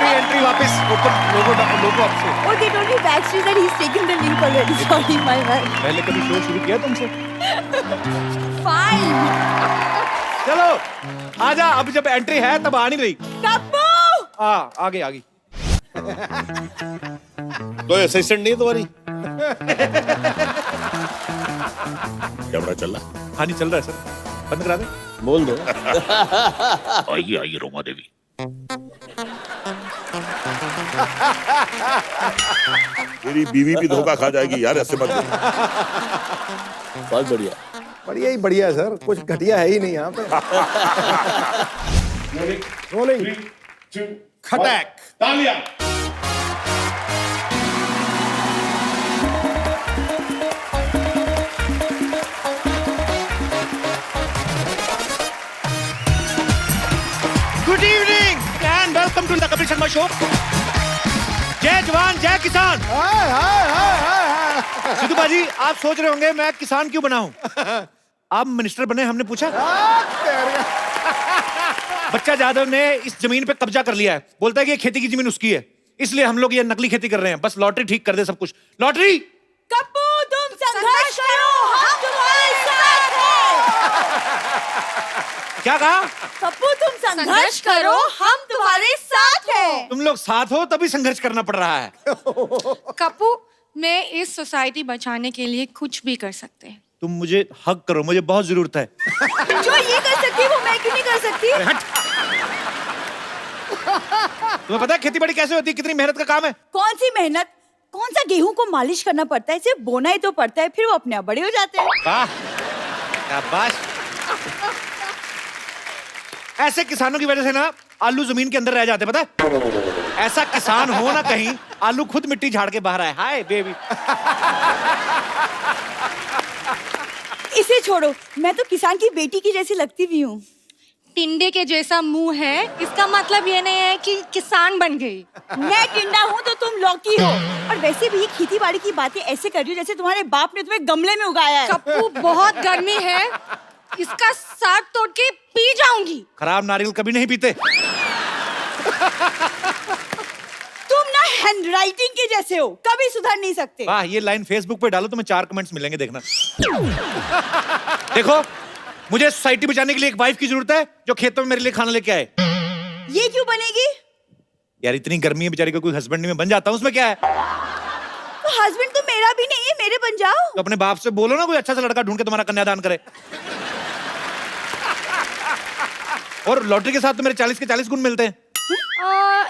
Entry वापस open लोगो up से। Oh, they told me backstage that he's taken the link already. Sorry, my bad. पहले कभी show शुरू किया तुमसे? Fine. चलो आजा, अब जब एंट्री है तब आ नहीं रही। कप्पू! आगे आगे। तो असिस्टेंट नहीं है तुम्हारी? कैमरा चल रहा? हाँ नहीं चल रहा है सर, बंद करा दे। बोल दो। आइए आइए रोमा देवी। तेरी बीवी भी धोखा खा जाएगी यार, ऐसे मत। बहुत बढ़िया। बढ़िया ही बढ़िया सर, कुछ घटिया है ही नहीं यहाँ पे। रोलिंग। 3, 2, खटैक। तालियां। Good evening and welcome to the Kapil Sharma show. जय जवान जय किसान। हाय हाय हाय हाय हाय। सिद्धू बाजी, आप सोच रहे होंगे मैं किसान क्यों बना हूं? आप मिनिस्टर बने, हमने पूछा। बच्चा यादव ने इस जमीन पे कब्जा कर लिया है, बोलता है कि ये खेती की जमीन उसकी है, इसलिए हम लोग ये नकली खेती कर रहे हैं, बस लॉटरी ठीक कर दे सब कुछ। लॉटरी। कप्पू, तुम संघर्ष करो, हम तुम्हारे साथ हैं। क्या कहा? कप्पू, तुम संघर्ष करो, हम तुम्हारे साथ हैं। तुम लोग साथ हो तभी संघर्ष करना पड़ रहा है। कप्पू, मैं इस सोसाइटी बचाने के लिए कुछ भी कर सकते हैं। तुम मुझे हक करो, मुझे बहुत जरूरत है। जो ये कर सकती है वो मैं क्यों नहीं कर सकती? हट। तुम्हें पता है खेती बाड़ी कैसे होती है, कितनी मेहनत का काम है? कौन सी मेहनत? कौन सा गेहूं को मालिश करना पड़ता है, सिर्फ बोना ही तो पड़ता है, फिर वो अपने आप बड़े हो जाते हैं। वाह, शाबाश। ऐसे किसानों की वजह से ना आलू जमीन के अंदर रह जाते, पता है? ऐसा किसान हो ना कहीं, आलू खुद मिट्टी झाड़ के बाहर आए। Hi baby. इसे छोड़ो, मैं तो किसान की बेटी की जैसी लगती भी हूँ। टिंडे के जैसा मुंह है, इसका मतलब ये नहीं है कि किसान बन गई। मैं टिंडा हूँ तो तुम लौकी हो। और वैसे भी खेती बाड़ी की बातें ऐसे कर रही हो जैसे तुम्हारे बाप ने तुम्हें गमले में उगाया है। कप्पू, बहुत गर्मी है, इसका साग तोड़ के पी जाऊंगी। खराब नारियल कभी नहीं पीते। तुम ना हैंडराइटिंग के जैसे हो, कभी सुधर नहीं सकते। वाह, ये लाइन फेसबुक पे डालो, तुम्हें 4 कमेंट्स मिलेंगे, देखना। देखो, मुझे सोसाइटी बचाने के लिए एक वाइफ की जरूरत है जो खेतों में मेरे लिए खाना लेके आए। ये क्यों बनेगी? यार इतनी गर्मी है बेचारी को, कोई हस्बैंड नहीं, मैं बन जाता हूँ, उसमें क्या है? तो हस्बैंड तो मेरा भी नहीं है, मेरे बन जाओ। तो अपने बाप से बोलो ना कोई अच्छा सा लड़का ढूंढ के तुम्हारा कन्यादान करे। और लॉटरी के साथ तो मेरे 40 के 40 गुण मिलते हैं।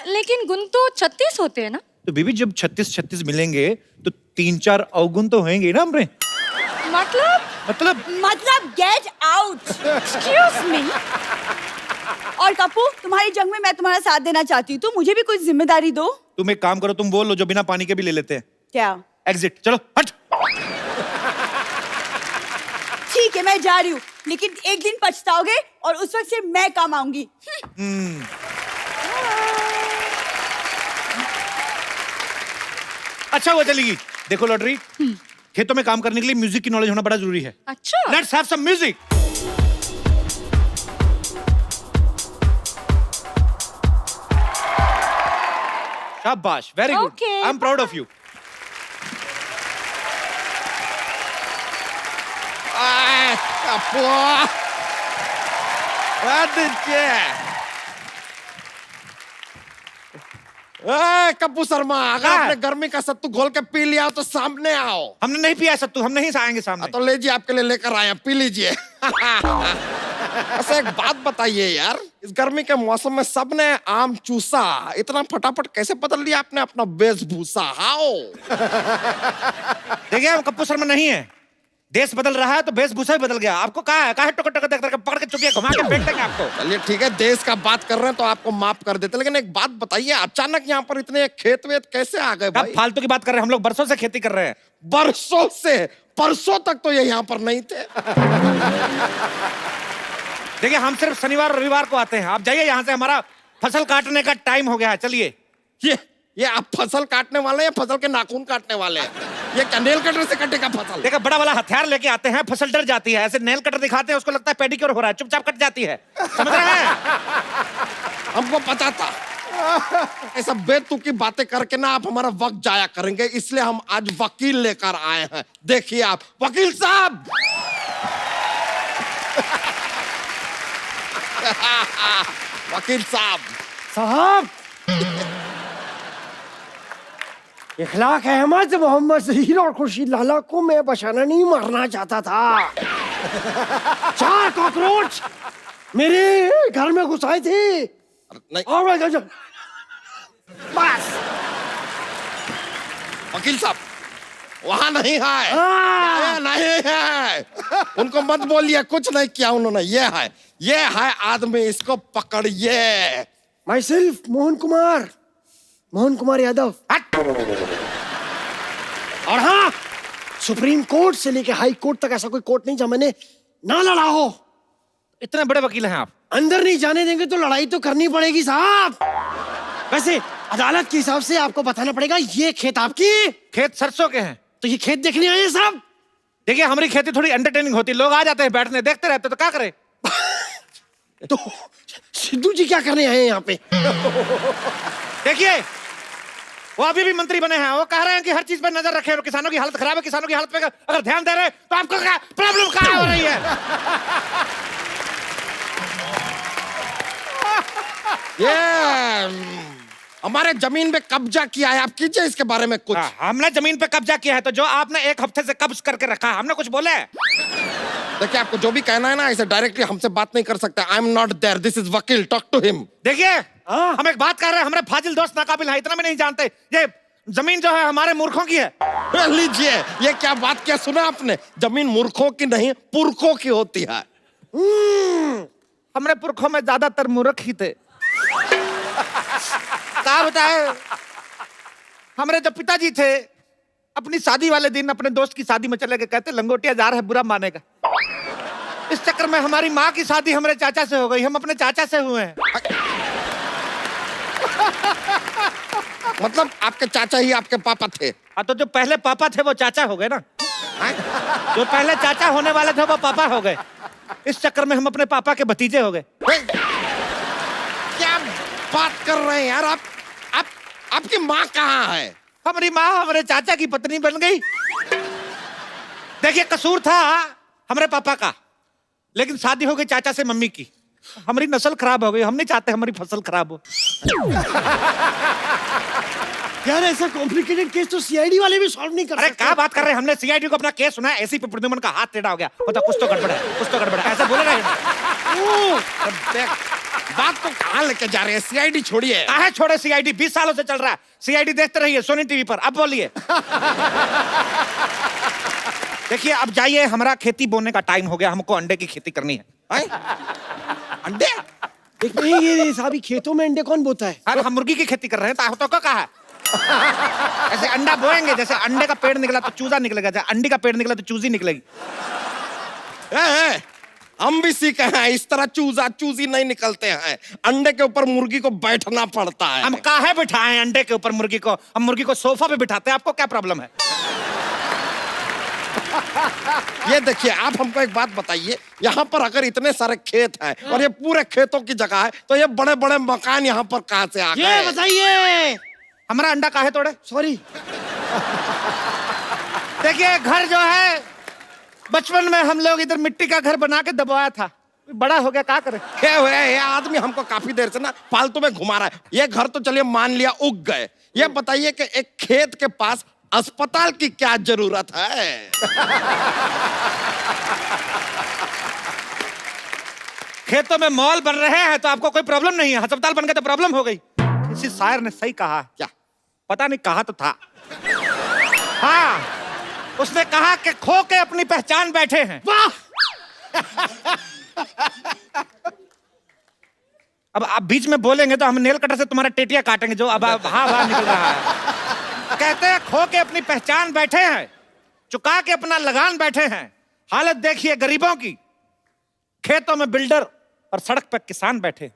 लेकिन गुण तो 36 होते हैं ना? तो बीबी जब 36 मिलेंगे तो 3-4 अवगुण तो होंगे ना हमरे। मतलब गेट आउट। Excuse me. और कप्पू, तुम्हारी जंग में मैं तुम्हारा साथ देना चाहती हूँ, तो मुझे भी कुछ जिम्मेदारी दो। तुम एक काम करो, तुम बोल लो जो बिना पानी के भी ले लेते हैं। क्या? एग्जिट। चलो हट। ठीक है, मैं जा रही हूँ, लेकिन एक दिन पछताओगे और उस वक्त सिर्फ मैं काम आऊंगी। अच्छा वो चलेगी। देखो लॉटरी, खेतों में काम करने के लिए म्यूजिक की नॉलेज होना बड़ा जरूरी है। अच्छा। Let's have some music. शाबाश, very good, Okay. I am proud of you. Kappu Sharma, अगर हाँ। आपने गर्मी का सत्तू घोल के पी लिया तो सामने आओ। हमने नहीं पिया सत्तू, हम नहीं आएंगे सामने। तो लीजिए, आपके लिए लेकर आए हैं, पी लीजिए। ऐसे एक बात बताइए यार, इस गर्मी के मौसम में सबने आम चूसा, इतना फटाफट कैसे बदल लिया आपने अपना वेशभूषा? हाओ। देखिए हम कप्पू शर्मा नहीं है, देश बदल रहा है तो वेशभूषा भी बदल गया। आपको कहा है टोकर टोकर देख कर पकड़ के चुकी है, घुमा के फेंक देंगे आपको। चलिए ठीक है, देश का बात कर रहे हैं तो आपको माफ कर देते, लेकिन एक बात बताइए, अचानक यहाँ पर इतने खेत वेत कैसे आ गए अब भाई? फालतू की बात कर रहे हैं, हम लोग बरसों से खेती कर रहे हैं। बरसों से? परसों तक तो ये यहाँ पर नहीं थे। देखिए हम सिर्फ शनिवार और रविवार को आते हैं, आप जाइए यहाँ से, हमारा फसल काटने का टाइम हो गया है, चलिए। ये आप फसल काटने वाले हैं या फसल के नाखून काटने वाले हैं? ये क्या नेल कटर से कटेगा फसल? देखा, बड़ा वाला हथियार लेके आते हैं, फसल डर जाती है, ऐसे नेल कटर दिखाते हैं, उसको लगता है पेडिक्योर हो रहा है, चुपचाप कट जाती है। समझ रहे हैं? हमको पता था, ऐसा बेतुकी बातें करके ना आप हमारा वक्त जाया करेंगे, इसलिए हम आज वकील लेकर आए हैं। देखिए आप, वकील साहब। वकील साहब। साहब, इखलाक अहमद मोहम्मद जहीर और खुर्शीद लाला को मैं बशाना नहीं मारना चाहता था। 4 कॉकरोच मेरे घर में घुस आए थे नहीं और मैं बस। वकील साहब, वहां नहीं है, ये नहीं है। उनको मत बोलिए, कुछ नहीं किया उन्होंने। ये है आदमी, इसको पकड़िए। My self Mohan Kumar Yadav. और हाँ, सुप्रीम कोर्ट से लेके हाई कोर्ट तक ऐसा कोई कोर्ट नहीं जहाँ मैंने ना लड़ा हो। इतने बड़े वकील हैं आप। अंदर नहीं जाने देंगे तो लड़ाई तो करनी पड़ेगी साहब। वैसे अदालत के हिसाब से आपको बताना पड़ेगा, ये खेत आपकी, खेत सरसों के हैं। तो ये खेत देखने आए हैं साहब। देखिए, हमारी खेती थोड़ी एंटरटेनिंग होती है, लोग आ जाते हैं बैठने, देखते रहते, तो क्या करें। तो सिद्धू जी क्या करने आए हैं यहाँ पे? देखिए, वो अभी भी मंत्री बने हैं, वो कह रहे हैं कि हर चीज पर नजर रखें और किसानों की हालत खराब है, किसानों की हालत पे अगर ध्यान दे रहे हैं तो आपको क्या प्रॉब्लम कहाँ हो रही है। ये हमारे जमीन पे कब्जा किया है, आप कीजिए इसके बारे में कुछ। हमने जमीन पे कब्जा किया है, तो जो आपने 1 हफ्ते से कब्ज करके रखा है, हमने कुछ बोले? देखिए, आपको जो भी कहना है ना, ऐसे डायरेक्टली हमसे बात नहीं कर सकते। I am not there, this is वकील, टॉक टू हिम। देखिए, हम एक बात कर रहे हैं, हमारे फाजिल दोस्त नाकाबिल हैं, इतना भी नहीं जानते। ये जमीन जो है हमारे मूर्खों की है। लीजिए, ये क्या बात क्या सुना आपने? जमीन मूर्खों की नहीं, पुरखों की होती है। हमारे पुरखों में ज्यादातर मूर्ख ही थे। क्या बताए, हमारे जो पिताजी थे, अपनी शादी वाले दिन अपने दोस्त की शादी में चले गए, कहते लंगोटिया जा रहा है, बुरा मानेगा। इस चक्कर में हमारी माँ की शादी हमारे चाचा से हो गई, हम अपने चाचा से हुए हैं। मतलब आपके चाचा ही आपके पापा थे? हाँ, तो जो पहले पापा थे वो चाचा हो गए ना। जो पहले चाचा होने वाले थे वो पापा हो गए। इस चक्कर में हम अपने पापा के भतीजे हो गए। क्या बात कर रहे हैं यार आप? आपकी माँ कहाँ है? हमारी माँ हमारे चाचा की पत्नी बन गई। देखिए, कसूर था हमारे पापा का, लेकिन शादी हो गई चाचा से मम्मी की। हमारी नस्ल खराब हो गई, हम नहीं चाहते हमारी फसल खराब हो। यार, ऐसा कॉम्प्लिकेटेड केस तो सीआईडी वाले भी सॉल्व नहीं कर अरे सकते। क्या बात कर रहे हैं, हमने सीआईडी को अपना केस सुना है, ऐसी पे प्रद्युमन का हाथ टेढ़ा हो गया, पता कुछ तो गड़बड़ है, कुछ तो गड़बड़ है, ऐसा बोले रहे। बात तो कहाँ लेके जा रहे हैं? सीआईडी छोड़िए। काहे छोड़े सीआईडी, 20 सालों से चल रहा है सीआईडी, देखते रहिए सोनी टीवी पर। अब बोलिए। देखिए, अब जाइए, हमारा खेती बोने का टाइम हो गया, हमको अंडे की खेती करनी है। अंडे? ये साहब, खेतों में अंडे कौन बोता है? अरे हम मुर्गी की खेती कर रहे हैं, तो कहा है ऐसे अंडा बोएंगे, जैसे अंडे का पेड़ निकला तो चूजा निकलेगा, जैसे अंडे का पेड़ निकला तो चूजी निकलेगी। हम भी सीखे हैं, इस तरह चूजा चूजी नहीं निकलते हैं। अंडे के ऊपर मुर्गी को बैठना पड़ता है। हम काहे बिठाएं अंडे के ऊपर मुर्गी को? हम मुर्गी को सोफा पे बिठाते हैं, आपको क्या प्रॉब्लम है? ये देखिए, आप हमको एक बात बताइए, यहाँ पर अगर इतने सारे खेत हैं और ये पूरे खेतों की जगह है, तो ये बड़े बड़े मकान यहाँ पर कहाँ से आ गए? ये बताइए, हमारा अंडा काहे तोड़े? सॉरी। देखिए, घर जो है, बचपन में हम लोग इधर मिट्टी का घर बना के दबाया था, बड़ा हो गया, क्या करें? ये आदमी हमको काफी देर से ना फालतू में घुमा रहा है। ये घर तो चलिए मान लिया उग गए, ये बताइए कि एक खेत के पास अस्पताल की क्या जरूरत है? खेतों में मॉल बन रहे हैं तो आपको कोई प्रॉब्लम नहीं है, अस्पताल बन गए तो प्रॉब्लम हो गई। किसी शायर ने सही कहा। क्या? पता नहीं, कहा तो था। हाँ, उसने कहा कि खो के अपनी पहचान बैठे हैं। वाह! अब आप बीच में बोलेंगे तो हम नेल कटर से तुम्हारा टेटिया काटेंगे, जो अब हाँ निकल रहा है। कहते हैं खो के अपनी पहचान बैठे हैं, चुका के अपना लगान बैठे हैं। हालत देखिए गरीबों की, खेतों में बिल्डर और सड़क पर किसान बैठे।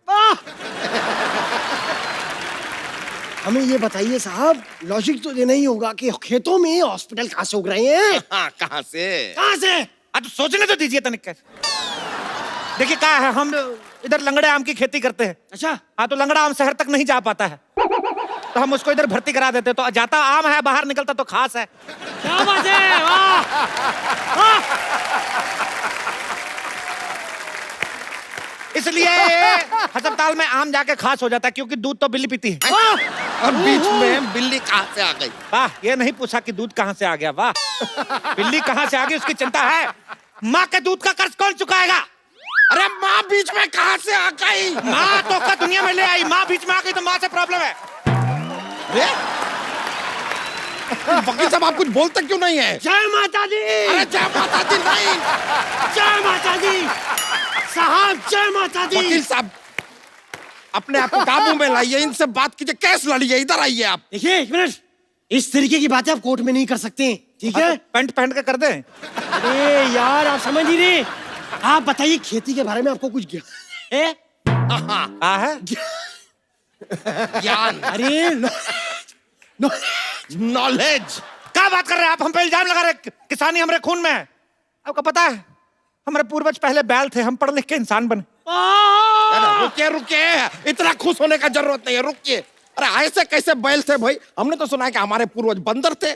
हमें ये बताइए साहब, लॉजिक तो देना ही होगा कि खेतों में हॉस्पिटल कहाँ से उग रहे हैं? हाँ, कहाँ से? कहाँ से? तो सोचने तो दीजिए तनिक। देखिए क्या है, हम इधर लंगड़े आम की खेती करते हैं। अच्छा, हाँ, तो लंगड़ा आम शहर तक नहीं जा पाता है, तो हम उसको इधर भर्ती करा देते हैं। तो जाता आम है, बाहर निकलता तो खास है। क्या बात है, वाह वाह। इसलिए अस्पताल में आम जाके खास हो जाता है, क्योंकि दूध तो बिल्ली पीती है। और बीच में बिल्ली कहाँ से आ गई? वाह, ये नहीं पूछा कि दूध कहाँ से आ गया। वाह, बिल्ली कहाँ से आ गई उसकी चिंता है। माँ के दूध का कर्ज कौन चुकाएगा? अरे माँ बीच में कहाँ से आ गई? माँ तो का दुनिया में ले आई, माँ बीच में आ गई तो माँ से प्रॉब्लम है। वकील साहब आप कुछ बोलते क्यों नहीं है? जय माता दी। अरे जय माता दी नहीं। जय माता दी साहब, जय माता दी। वकील साहब अपने आप को काबू में लाइए, इनसे बात कीजिए, केस लड़िए, इधर आइए आप। देखिए एक मिनट, इस तरीके की बातें आप कोर्ट में नहीं कर सकते, ठीक है? पैंट पहन के कर दे। अरे यार आप समझ नहीं रहे। आप बताइए खेती के बारे में आपको कुछ है? हाँ है। ज्ञान, अरे नॉलेज। क्या बात कर रहे हैं आप? हम पे इल्जाम लगा रहे हैं, किसानी हमारे खून में है। आपको पता है हमारे पूर्वज पहले बैल थे, हम पढ़ लिख के इंसान बने। रुकिए रुकिए, इतना खुश होने का जरूरत नहीं है, रुकिए। अरे ऐसे कैसे बैल थे भाई? हमने तो सुना है कि हमारे पूर्वज बंदर थे।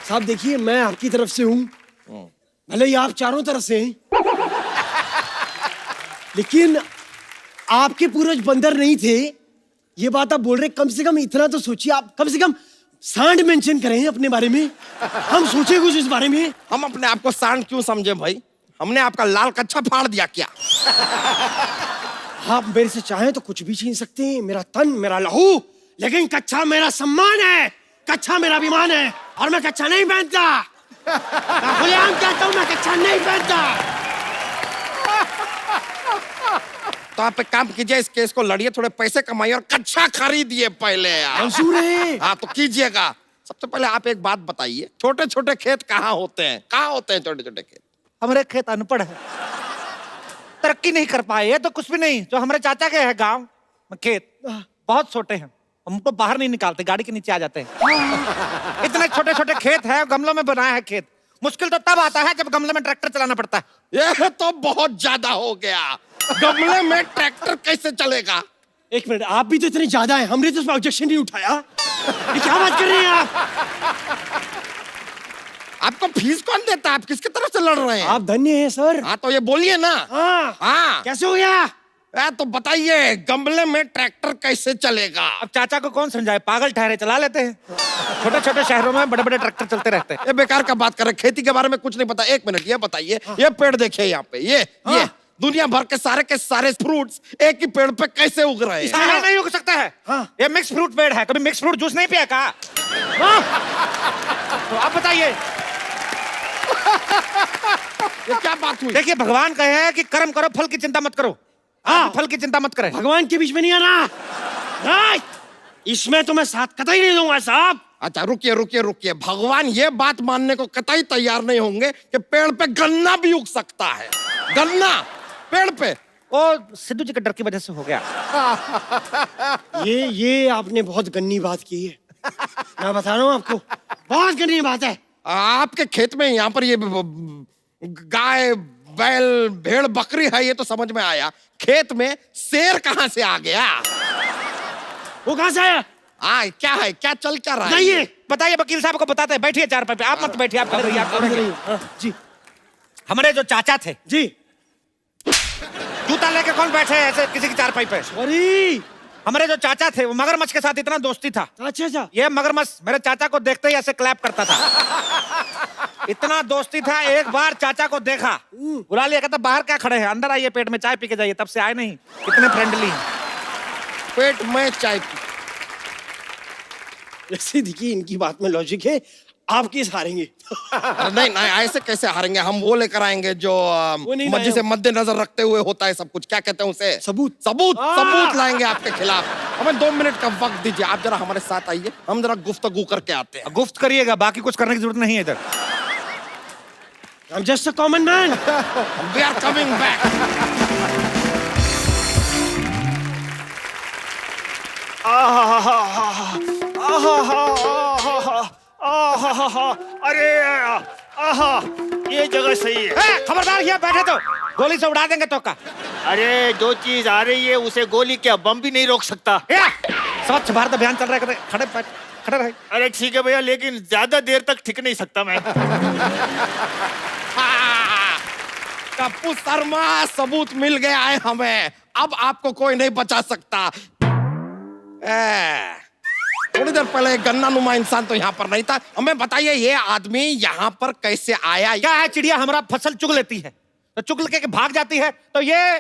साहब देखिए, मैं आपकी तरफ से हूँ, भले ही आप चारों तरफ से हैं, लेकिन आपके पूर्वज बंदर नहीं थे, ये बात आप बोल रहे। कम से कम इतना तो सोचिए, आप कम से कम सांड मेंशन करें अपने बारे में, हम सोचे कुछ इस बारे में। हम अपने आप को सांड क्यों समझे भाई? हमने आपका लाल कच्छा फाड़ दिया क्या? आप मेरे से चाहें तो कुछ भी छीन सकते हैं, मेरा तन, मेरा लहू, लेकिन कच्छा मेरा सम्मान है, कच्छा मेरा अभिमान है, और मैं कच्छा नहीं पहनता। मैं खुलेआम कहता हूं, मैं कच्छा नहीं पहनता। तो आप एक काम कीजिए, इस केस को लड़िए, थोड़े पैसे कमाइए और कच्छा खरीदिए पहले यार। मंजूर है। हाँ तो कीजिएगा। सबसे पहले आप एक बात बताइए, छोटे छोटे खेत कहाँ होते हैं? कहाँ होते हैं छोटे छोटे खेत? हमारे खेत अनपढ़ है, तरक्की नहीं कर पाए। ये तो कुछ भी नहीं, जो हमारे चाचा के है गांव में खेत बहुत छोटे हैं, हमको बाहर नहीं निकालते, गाड़ी के नीचे आ जाते हैं। इतने छोटे छोटे खेत है, गमलों में बनाया है खेत। मुश्किल तो तब आता है जब गमले में ट्रैक्टर चलाना पड़ता है। ये तो बहुत ज्यादा हो गया, गमले में ट्रैक्टर कैसे चलेगा? एक मिनट, आप भी तो इतने ज्यादा हैं, हमने तो उस पर ऑब्जेक्शन नहीं उठाया। ये क्या बात कर रहे हैं आप? आपको फीस कौन देता है? आप किसकी तरफ से लड़ रहे हैं? आप धन्य हैं सर। हाँ तो ये बोलिए ना। हाँ हाँ कैसे हो गया? तो बताइए, गमले में ट्रैक्टर कैसे चलेगा? अब चाचा को कौन समझाए, पागल ठहरे, चला लेते हैं। छोटे छोटे शहरों में बड़े बड़े ट्रैक्टर चलते रहते हैं। ये बेकार का बात कर रहे, खेती के बारे में कुछ नहीं पता। एक मिनट, ये बताइए, ये पेड़ देखिए यहाँ पे, ये दुनिया भर के सारे फ्रूट्स एक ही पेड़ पे कैसे उग रहे हैं? सारा नहीं उग सकता है। ये मिक्स फ्रूट पेड़ है, कभी मिक्स फ्रूट जूस नहीं पिया का? तो आप बताइए, ये क्या बात हुई? देखिए भगवान कहे हैं कि कर्म करो, फल की चिंता मत करो। आप फल की चिंता मत करें। भगवान के बीच में नहीं आना। नहीं, इसमें तो मैं साथ कतई नहीं दूंगा साहब। अच्छा रुकिए रुकिए रुकिए, भगवान ये बात मानने को कतई तैयार नहीं होंगे कि पेड़ पे गन्ना भी उग सकता है। गन्ना पेड़ पे? वो सिद्धू जी के डर की वजह से हो गया। ये आपने बहुत गन्नी बात की है, मैं बता रहा हूँ आपको, बहुत गन्नी बात है। आपके खेत में यहाँ पर ये गाय बैल भेड़ बकरी है, ये तो समझ में आया। खेत में शेर कहाँ से आ गया? वो कहाँ से आया? हाँ क्या है, क्या चल क्या रहा है? बताइए। बताइए, वकील साहब को बताते हैं। बैठिए चारपाई पे, आप मत बैठिए, आप खड़े रहिए, आप खड़े रहिए। जी हमारे जो चाचा थे, जी। जूता लेके कौन बैठे है ऐसे किसी की चारपाई पे? सॉरी। हमारे जो चाचा थे, वो मगरमच्छ के साथ इतना दोस्ती था। अच्छा अच्छा। ये मगरमच्छ मेरे चाचा को देखते ही ऐसे क्लैप करता था। इतना दोस्ती था, एक बार चाचा को देखा, बुला लिया, कहता बाहर क्या खड़े हैं, अंदर आइए, पेट में चाय पी के जाइए। तब से आए नहीं, इतने फ्रेंडली हैं। पेट में चाय पी। वैसे देखिए, इनकी बात में लॉजिक है, आप केस हारेंगे। नहीं नहीं, ऐसे कैसे हारेंगे? हम वो लेकर आएंगे जो नहीं मर्जी से मद्देनजर रखते हुए होता है सब कुछ। क्या कहते हैं उसे? सबूत। सबूत सबूत लाएंगे आपके खिलाफ। हमें 2 मिनट का वक्त दीजिए, आप जरा हमारे साथ आइए, हम जरा गुफ्तगू करके आते हैं। गुफ्त करिएगा, बाकी कुछ करने की जरूरत नहीं है इधर। I'm just a common man. We are coming back. अरे ये वाली जगह सही है। खबरदार, ये बैठे तो गोली से उड़ा देंगे तो का। अरे जो चीज आ रही है उसे गोली क्या बम भी नहीं रोक सकता। स्वच्छ भारत अभियान चल रहा है, खड़े खड़े रहे। अरे ठीक है भैया, लेकिन ज्यादा देर तक टिक नहीं सकता मैं। टप्पू शर्मा, सबूत मिल गया है हमें, अब आपको कोई नहीं बचा सकता। थोड़ी देर पहले एक गन्ना नुमा इंसान तो यहाँ पर नहीं था। हमें बताइए ये आदमी यहाँ पर कैसे आया? क्या है, चिड़िया हमारा फसल चुग लेती है तो चुग के भाग जाती है, तो ये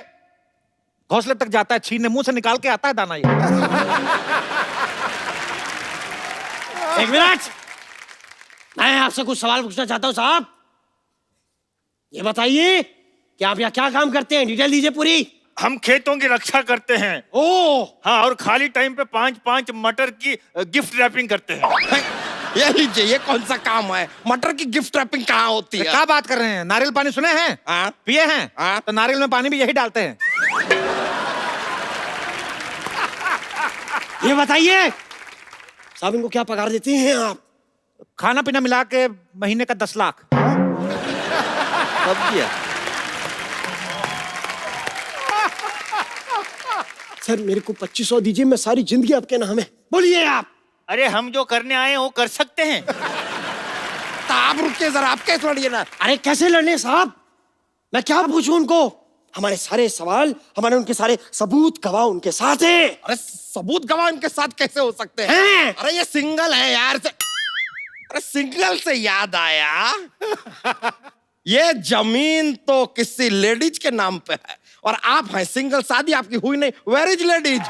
घोंसले तक जाता है, छीनने मुंह से निकाल के आता है दाना। ये एक मिनट, मैं आपसे कुछ सवाल पूछना चाहता हूं साहब। ये बताइए कि आप यहाँ क्या काम करते हैं, डिटेल दीजिए पूरी। हम खेतों की रक्षा करते हैं। ओह, हाँ, और खाली टाइम पे 5-5 मटर की गिफ्ट रैपिंग करते हैं। ये लीजिए, ये कौन सा काम है? मटर की गिफ्ट रैपिंग कहाँ होती है? क्या बात कर रहे हैं? नारियल पानी सुने हैं? हाँ? पिए हैं? हाँ? तो नारियल में पानी भी यही डालते हैं। ये बताइए साहब, इनको क्या पगार देते हैं आप? खाना पीना मिला के महीने का 10 लाख। अब किया सर मेरे को 2500 दीजिए, मैं सारी जिंदगी आपके नाम है। बोलिए आप। अरे हम जो करने आए हैं वो कर सकते हैं। तो आप रुकिए जरा, आप कैसे लड़िए ना। अरे कैसे लड़ने साहब, मैं क्या पूछूं उनको? हमारे सारे सवाल, हमारे उनके सारे सबूत गवाह उनके साथ है। अरे सबूत गवाह इनके साथ कैसे हो सकते हैं? हैं? अरे ये सिंगल है यार। अरे सिंगल से याद आया, ये जमीन तो किसी लेडीज के नाम पे है और आप हैं सिंगल, शादी आपकी हुई नहीं। Where is ladies?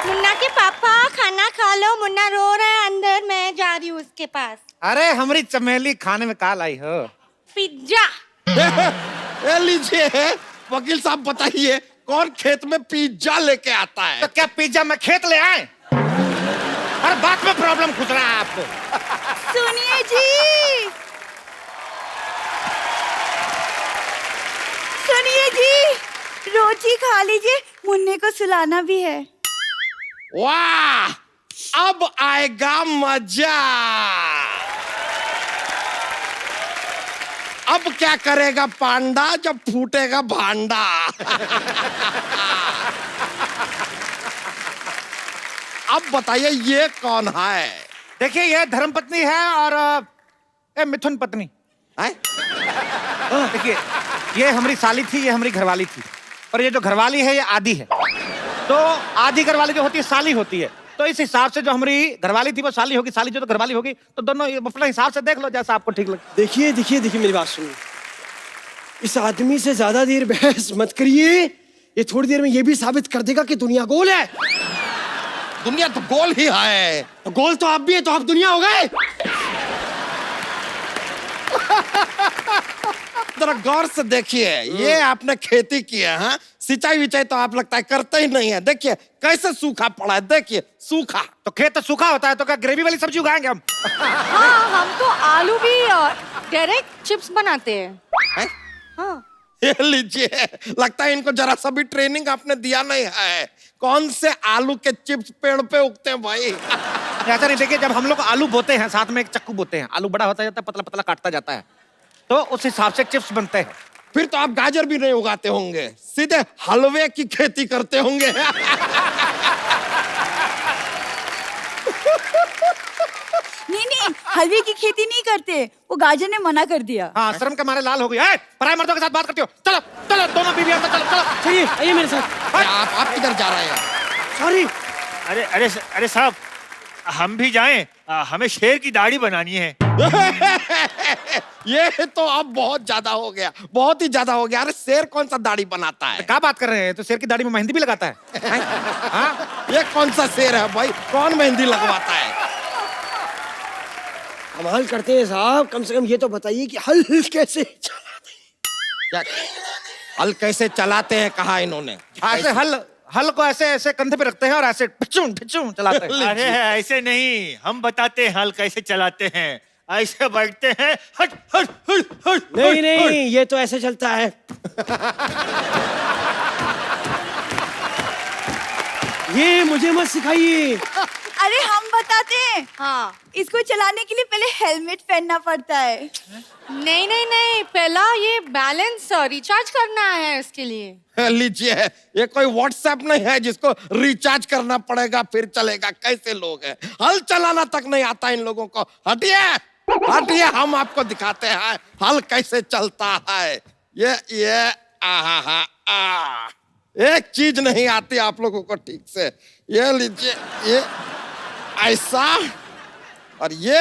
मुन्ना के पापा खाना खा लो, मुन्ना रो रहा है अंदर, मैं जा रही हूँ उसके पास। अरे हमारी चमेली खाने में काल आई हो। पिज्जा। ये लीजिए वकील साहब, बताइए कौन खेत में पिज्जा लेके आता है? तो क्या पिज्जा में खेत ले आए? हर बात में प्रॉब्लम खुद रहा है आपको। सुनिए जी, सुनिए जी, रोटी खा लीजिए, मुन्ने को सुलाना भी है। वाह, अब आएगा मजा। अब क्या करेगा पांडा जब फूटेगा भांडा। अब बताइए ये कौन है? देखिए, ये धर्मपत्नी है और ये मिथुन पत्नी है? देखिए, ये हमारी साली थी, ये हमारी घरवाली थी, और ये जो घरवाली है ये आधी है। तो आधी घरवाली जो होती है साली होती है, तो इस हिसाब से जो हमारी घरवाली थी वो साली होगी, साली जो तो घरवाली होगी, तो दोनों अपने हिसाब से देख लो जैसा आपको ठीक लगे। देखिए देखिए देखिए, मेरी बात सुनिए, इस आदमी से ज्यादा देर बहस मत करिए। ये थोड़ी देर में ये भी साबित कर देगा कि दुनिया गोल है। दुनिया तो गोल ही है। तो गोल तो आप भी है, तो आप दुनिया हो गए। जरा गौर से देखिए, ये आपने खेती की है, हाँ? सिंचाई विचाई तो आप लगता है करते ही नहीं है। देखिए कैसे सूखा पड़ा है, देखिए सूखा। तो खेत तो सूखा होता है, तो क्या ग्रेवी वाली सब्जी उगाएंगे हम? हाँ, हम तो आलू भी डायरेक्ट चिप्स बनाते हैं। है? हाँ। ये लीजिए, लगता है इनको जरा सा भी ट्रेनिंग आपने दिया नहीं है। कौन से आलू के चिप्स पेड़ पे उगते हैं भाई? ऐसा नहीं, देखिए जब हम लोग आलू बोते हैं साथ में एक चक्कू बोते हैं, आलू बड़ा होता जाता है, पतला पतला काटता जाता है, तो उस हिसाब से चिप्स बनते हैं। फिर तो आप गाजर भी नहीं उगाते होंगे, सीधे हलवे की खेती करते होंगे। नहीं, हलवे की खेती नहीं करते, वो गाजर ने मना कर दिया। हाँ, शर्म के मारे लाल हो गई। ए, पराये मर्दों के साथ बात करती हो? चलो चलो, दोनों बीवियां चलो चलो। चलिए आइए मेरे साथ। आप किधर जा रहे हैं? सॉरी। अरे अरे अरे साहब, हम भी जाएं? हमें शेर की दाढ़ी बनानी है। ये तो अब बहुत ज्यादा हो गया, बहुत ही ज्यादा हो गया। अरे शेर कौन सा दाढ़ी बनाता है? क्या बात कर रहे हैं? तो शेर की दाढ़ी में मेहंदी भी लगाता है। हाँ? ये कौन सा शेर है भाई, कौन मेहंदी लगवाता है? कमाल करते हैं साहब, कम से कम ये तो बताइए कि हल कैसे चलाते क्या हल कैसे चलाते हैं, कहा इन्होंने? ऐसे हल को ऐसे ऐसे कंधे पे रखते हैं और ऐसे ढिचूं ढिचूं चलाते हैं। अरे ऐसे नहीं, हम बताते हैं हल कैसे चलाते हैं। ऐसे बैठते हैं, हट हट हट हट। नहीं नहीं, ये तो ऐसे चलता है। ये मुझे मत सिखाइए। अरे हम बताते हैं। हाँ। इसको चलाने के लिए पहले हेलमेट पहनना पड़ता है। नहीं नहीं नहीं, पहला ये बैलेंस रिचार्ज करना है इसके लिए। लीजिए, ये कोई व्हाट्सएप नहीं है जिसको रिचार्ज करना पड़ेगा फिर चलेगा। कैसे लोग हैं, हल चलाना तक नहीं आता इन लोगों को। हटिए हटिए, हम आपको दिखाते हैं हल कैसे चलता है। ये आहा आ, एक चीज नहीं आती आप लोगों को ठीक से। ये लीजिए, ये ऐसा और ये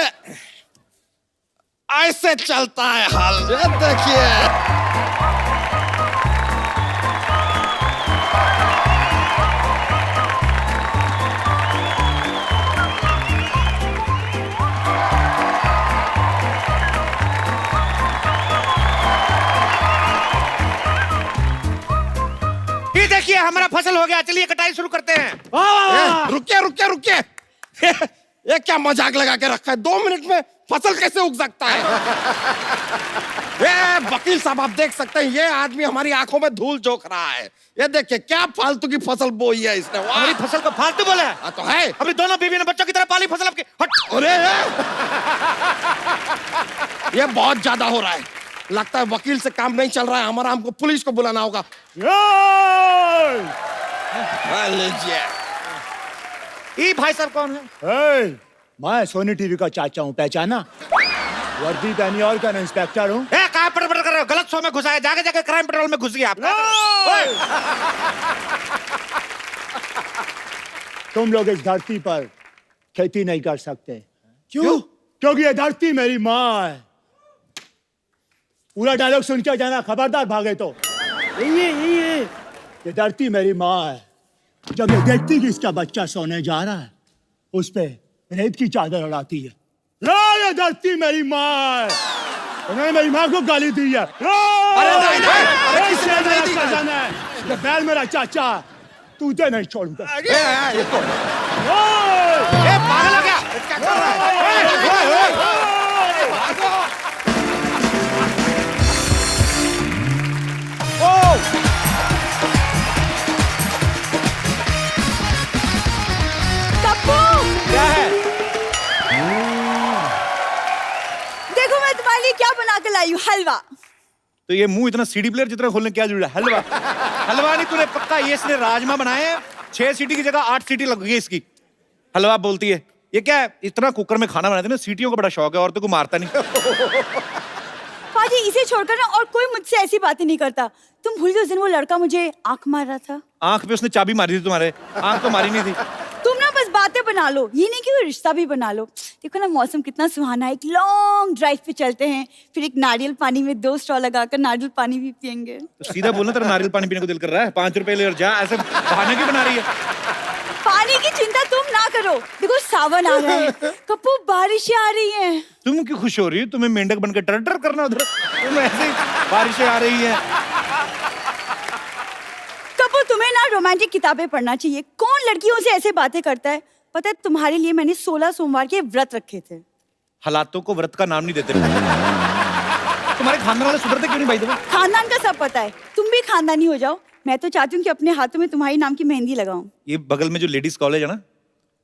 ऐसे चलता है हल। ये देखिए, ये देखिए हमारा फसल हो गया, चलिए कटाई शुरू करते हैं। रुकिए रुकिए रुकिए। ये क्या मजाक लगा के रखा है? 2 मिनट में फसल कैसे उग सकता है? ये वकील साहब, आप देख सकते हैं ये आदमी हमारी आंखों में धूल झोंक रहा है। ये देखिए क्या फालतू की फसल बोई है इसने। वाह! हमारी फसल को फालतू बोला है? हाँ तो है। अभी दोनों बीवी ने बच्चों की तरह पाली फसल आपकी। हट। अरे ये बहुत ज्यादा हो रहा है। लगता है वकील से काम नहीं चल रहा है हमारा, हमको पुलिस को बुलाना होगा। लीजिए। ये भाई साहब कौन है? मैं सोनी टीवी का चाचा हूँ, पहचाना? वर्दी पहनी और क्या, इंस्पेक्टर हूँ। कहाँ पर कर रहे हो? गलत शो में घुसा है, जाके जाके क्राइम पेट्रोल में घुस गया आप। तुम लोग इस धरती पर खेती नहीं कर सकते। क्यों? क्योंकि ये धरती मेरी माँ है। पूरा डायलॉग सुन के जाना, खबरदार भागे तो। ये धरती मेरी माँ है। जब ये देखती कि इसका बच्चा सोने जा रहा है, उस पे रेत की चादर उड़ाती है। ये धरती मेरी माँ है। उन्होंने मेरी माँ को गाली दी है। ये बैल मेरा चाचा, तुझे नहीं छोड़ूंगा। पागल हो गया? क्या कर रहा है? कप्पू, क्या है? देखो मैं तुम्हारे लिए क्या बना के लाई हूँ, हलवा। तो ये मुंह इतना सीडी प्लेयर जितना खोलने क्या जुड़ा? हलवा? हलवा नहीं तूने पक्का, ये इसने राजमा बनाए हैं। 6 सीटी की जगह 8 सीटी लग गई इसकी। हलवा बोलती है। ये क्या है? इतना कुकर में खाना बनाते ना, सीटियों का बड़ा शौक है, औरतों को मारता नहीं। पाजी, इसे छोड़कर ना और कोई मुझसे ऐसी बातें नहीं करता। तुम भूल गए उस दिन वो लड़का मुझे आंख मार रहा था। आंख पे उसने चाबी मारी थी तुम्हारे, आंख तो मारी नहीं थी। तुम ना बस बातें बना लो, ये नहीं कि कोई रिश्ता भी बना लो। देखो ना मौसम कितना सुहाना है, एक लॉन्ग ड्राइव पे चलते हैं, फिर एक नारियल पानी में 2 स्ट्रॉ लगाकर नारियल पानी भी पियेंगे। तो सीधा बोलना, तेरा नारियल पानी पीने को दिल कर रहा है? 5 रुपए ले और जा, ऐसे बहाने क्यों बना रही है? पानी की चिंता तुम ना करो, देखो सावन आ रहा है, कप्पू बारिशें आ रही हैं। तुम क्यों खुश हो रही हो? तुम्हें मेंढक बनकर टर टर करना उधर, तुम ऐसे बारिशें आ रही हैं। कप्पू, तुम्हें ना रोमांटिक किताबें पढ़ना चाहिए। कौन लड़कियों से ऐसे बातें करता है? पता है तुम्हारे लिए मैंने 16 सोमवार के व्रत रखे थे। हालातों को व्रत का नाम नहीं देते। तुम्हारे खानदान वाले सुधरते क्यों नहीं भाई? तुम्हें खानदान का सब पता है, तुम भी खानदानी हो जाओ। मैं तो चाहती हूँ कि अपने हाथों में तुम्हारी नाम की मेहंदी लगाऊं। ये बगल में जो लेडीज कॉलेज है ना,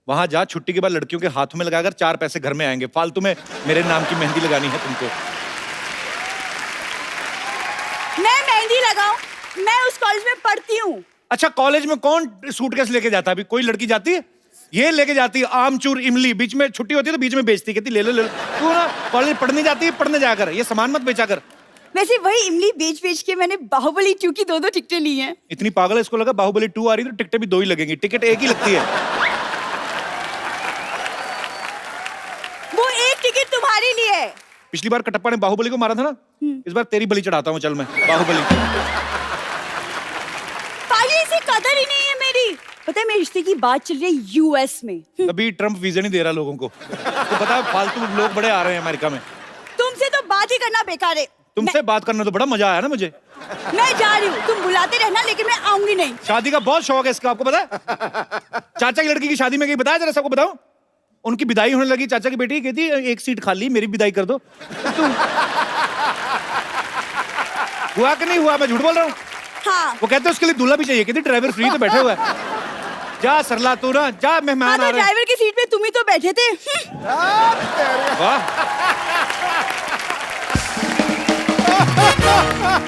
वहां जा, छुट्टी के बाद लड़कियों के हाथों में लगाकर 4 पैसे घर में आएंगे। फालतू में मेरे नाम की मेहंदी लगानी है तुमको। मैं मेहंदी लगाऊं? मैं उस कॉलेज में पढ़ती हूँ। अच्छा, कॉलेज में कौन सूटकेस लेके जाता है? अभी कोई लड़की जाती है? ये लेके जाती है आमचूर इमली, बीच में छुट्टी होती है तो बीच में बेचती, कहती ले लो ले लो। तू ना कॉलेज पढ़ने जाती है, पढ़ने जाकर ये सामान मत बेचा कर। वैसे वही इमली बेच बेच के मैंने बाहुबली 2 की 2 टिकटें ली हैं। इतनी पागल है, इसको लगा बाहुबली 2 आ रही तो टिकटें भी 2 ही लगेंगी। टिकट एक ही लगती है। वो एक टिकट तुम्हारे लिए है। पिछली बार कटप्पा ने बाहुबली को मारा था ना, इस बार तेरी बलि चढ़ाता हूँ। चल मैं बाहुबली। पाली, इसे कदर ही नहीं है मेरी। पता है मेरे रिश्ते की बात चल रही है यूएस में। अभी ट्रम्प वीजा नहीं दे रहा लोगों को, तो पता है फालतू लोग बड़े आ रहे हैं अमेरिका में। तुमसे तो बात ही करना बेकार है। तुमसे बात करने तो बड़ा मजा आया ना मुझे। मैं जा रही हूँ, तुम बुलाते रहना, लेकिन मैं आऊंगी नहीं। शादी का बहुत शौक है इसका, आपको पता है? चाचा की लड़की की शादी में गई, बताया जरा सबको बताओ। उनकी विदाई होने लगी, चाचा की बेटी कहती एक सीट खाली, मेरी विदाई कर दो। हुआ कि नहीं हुआ? मैं झूठ बोल रहा हूँ? हाँ वो कहते उसके लिए दूल्हा भी चाहिए, कहती ड्राइवर फ्री तो बैठा हुआ है। जा सरला तू ना, जा हाँ, मेहमान तो आ रहे हैं। ड्राइवर की सीट पे तुम ही तो बैठे थे। वाह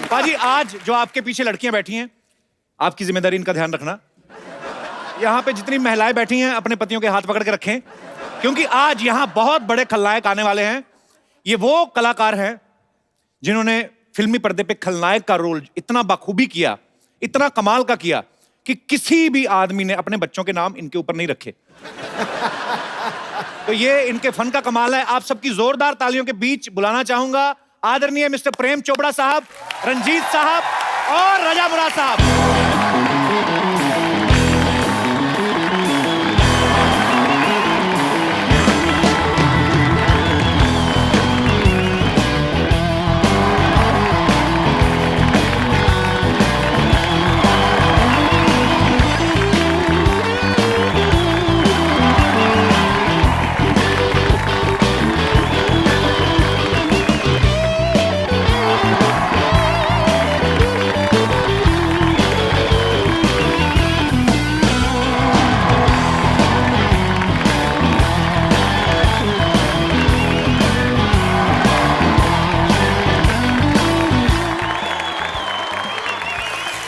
पाजी, आज जो आपके पीछे लड़कियां बैठी हैं, आपकी जिम्मेदारी इनका ध्यान रखना। यहाँ पे जितनी महिलाएं बैठी हैं अपने पतियों के हाथ पकड़ के रखें, क्योंकि आज यहाँ बहुत बड़े खलनायक आने वाले हैं। ये वो कलाकार हैं जिन्होंने फिल्मी पर्दे पे खलनायक का रोल इतना बखूबी किया, इतना कमाल का किया कि किसी भी आदमी ने अपने बच्चों के नाम इनके ऊपर नहीं रखे। तो ये इनके फन का कमाल है। आप सबकी जोरदार तालियों के बीच बुलाना चाहूंगा आदरणीय मिस्टर प्रेम चोपड़ा साहब, रंजीत साहब और रजा मुराद साहब।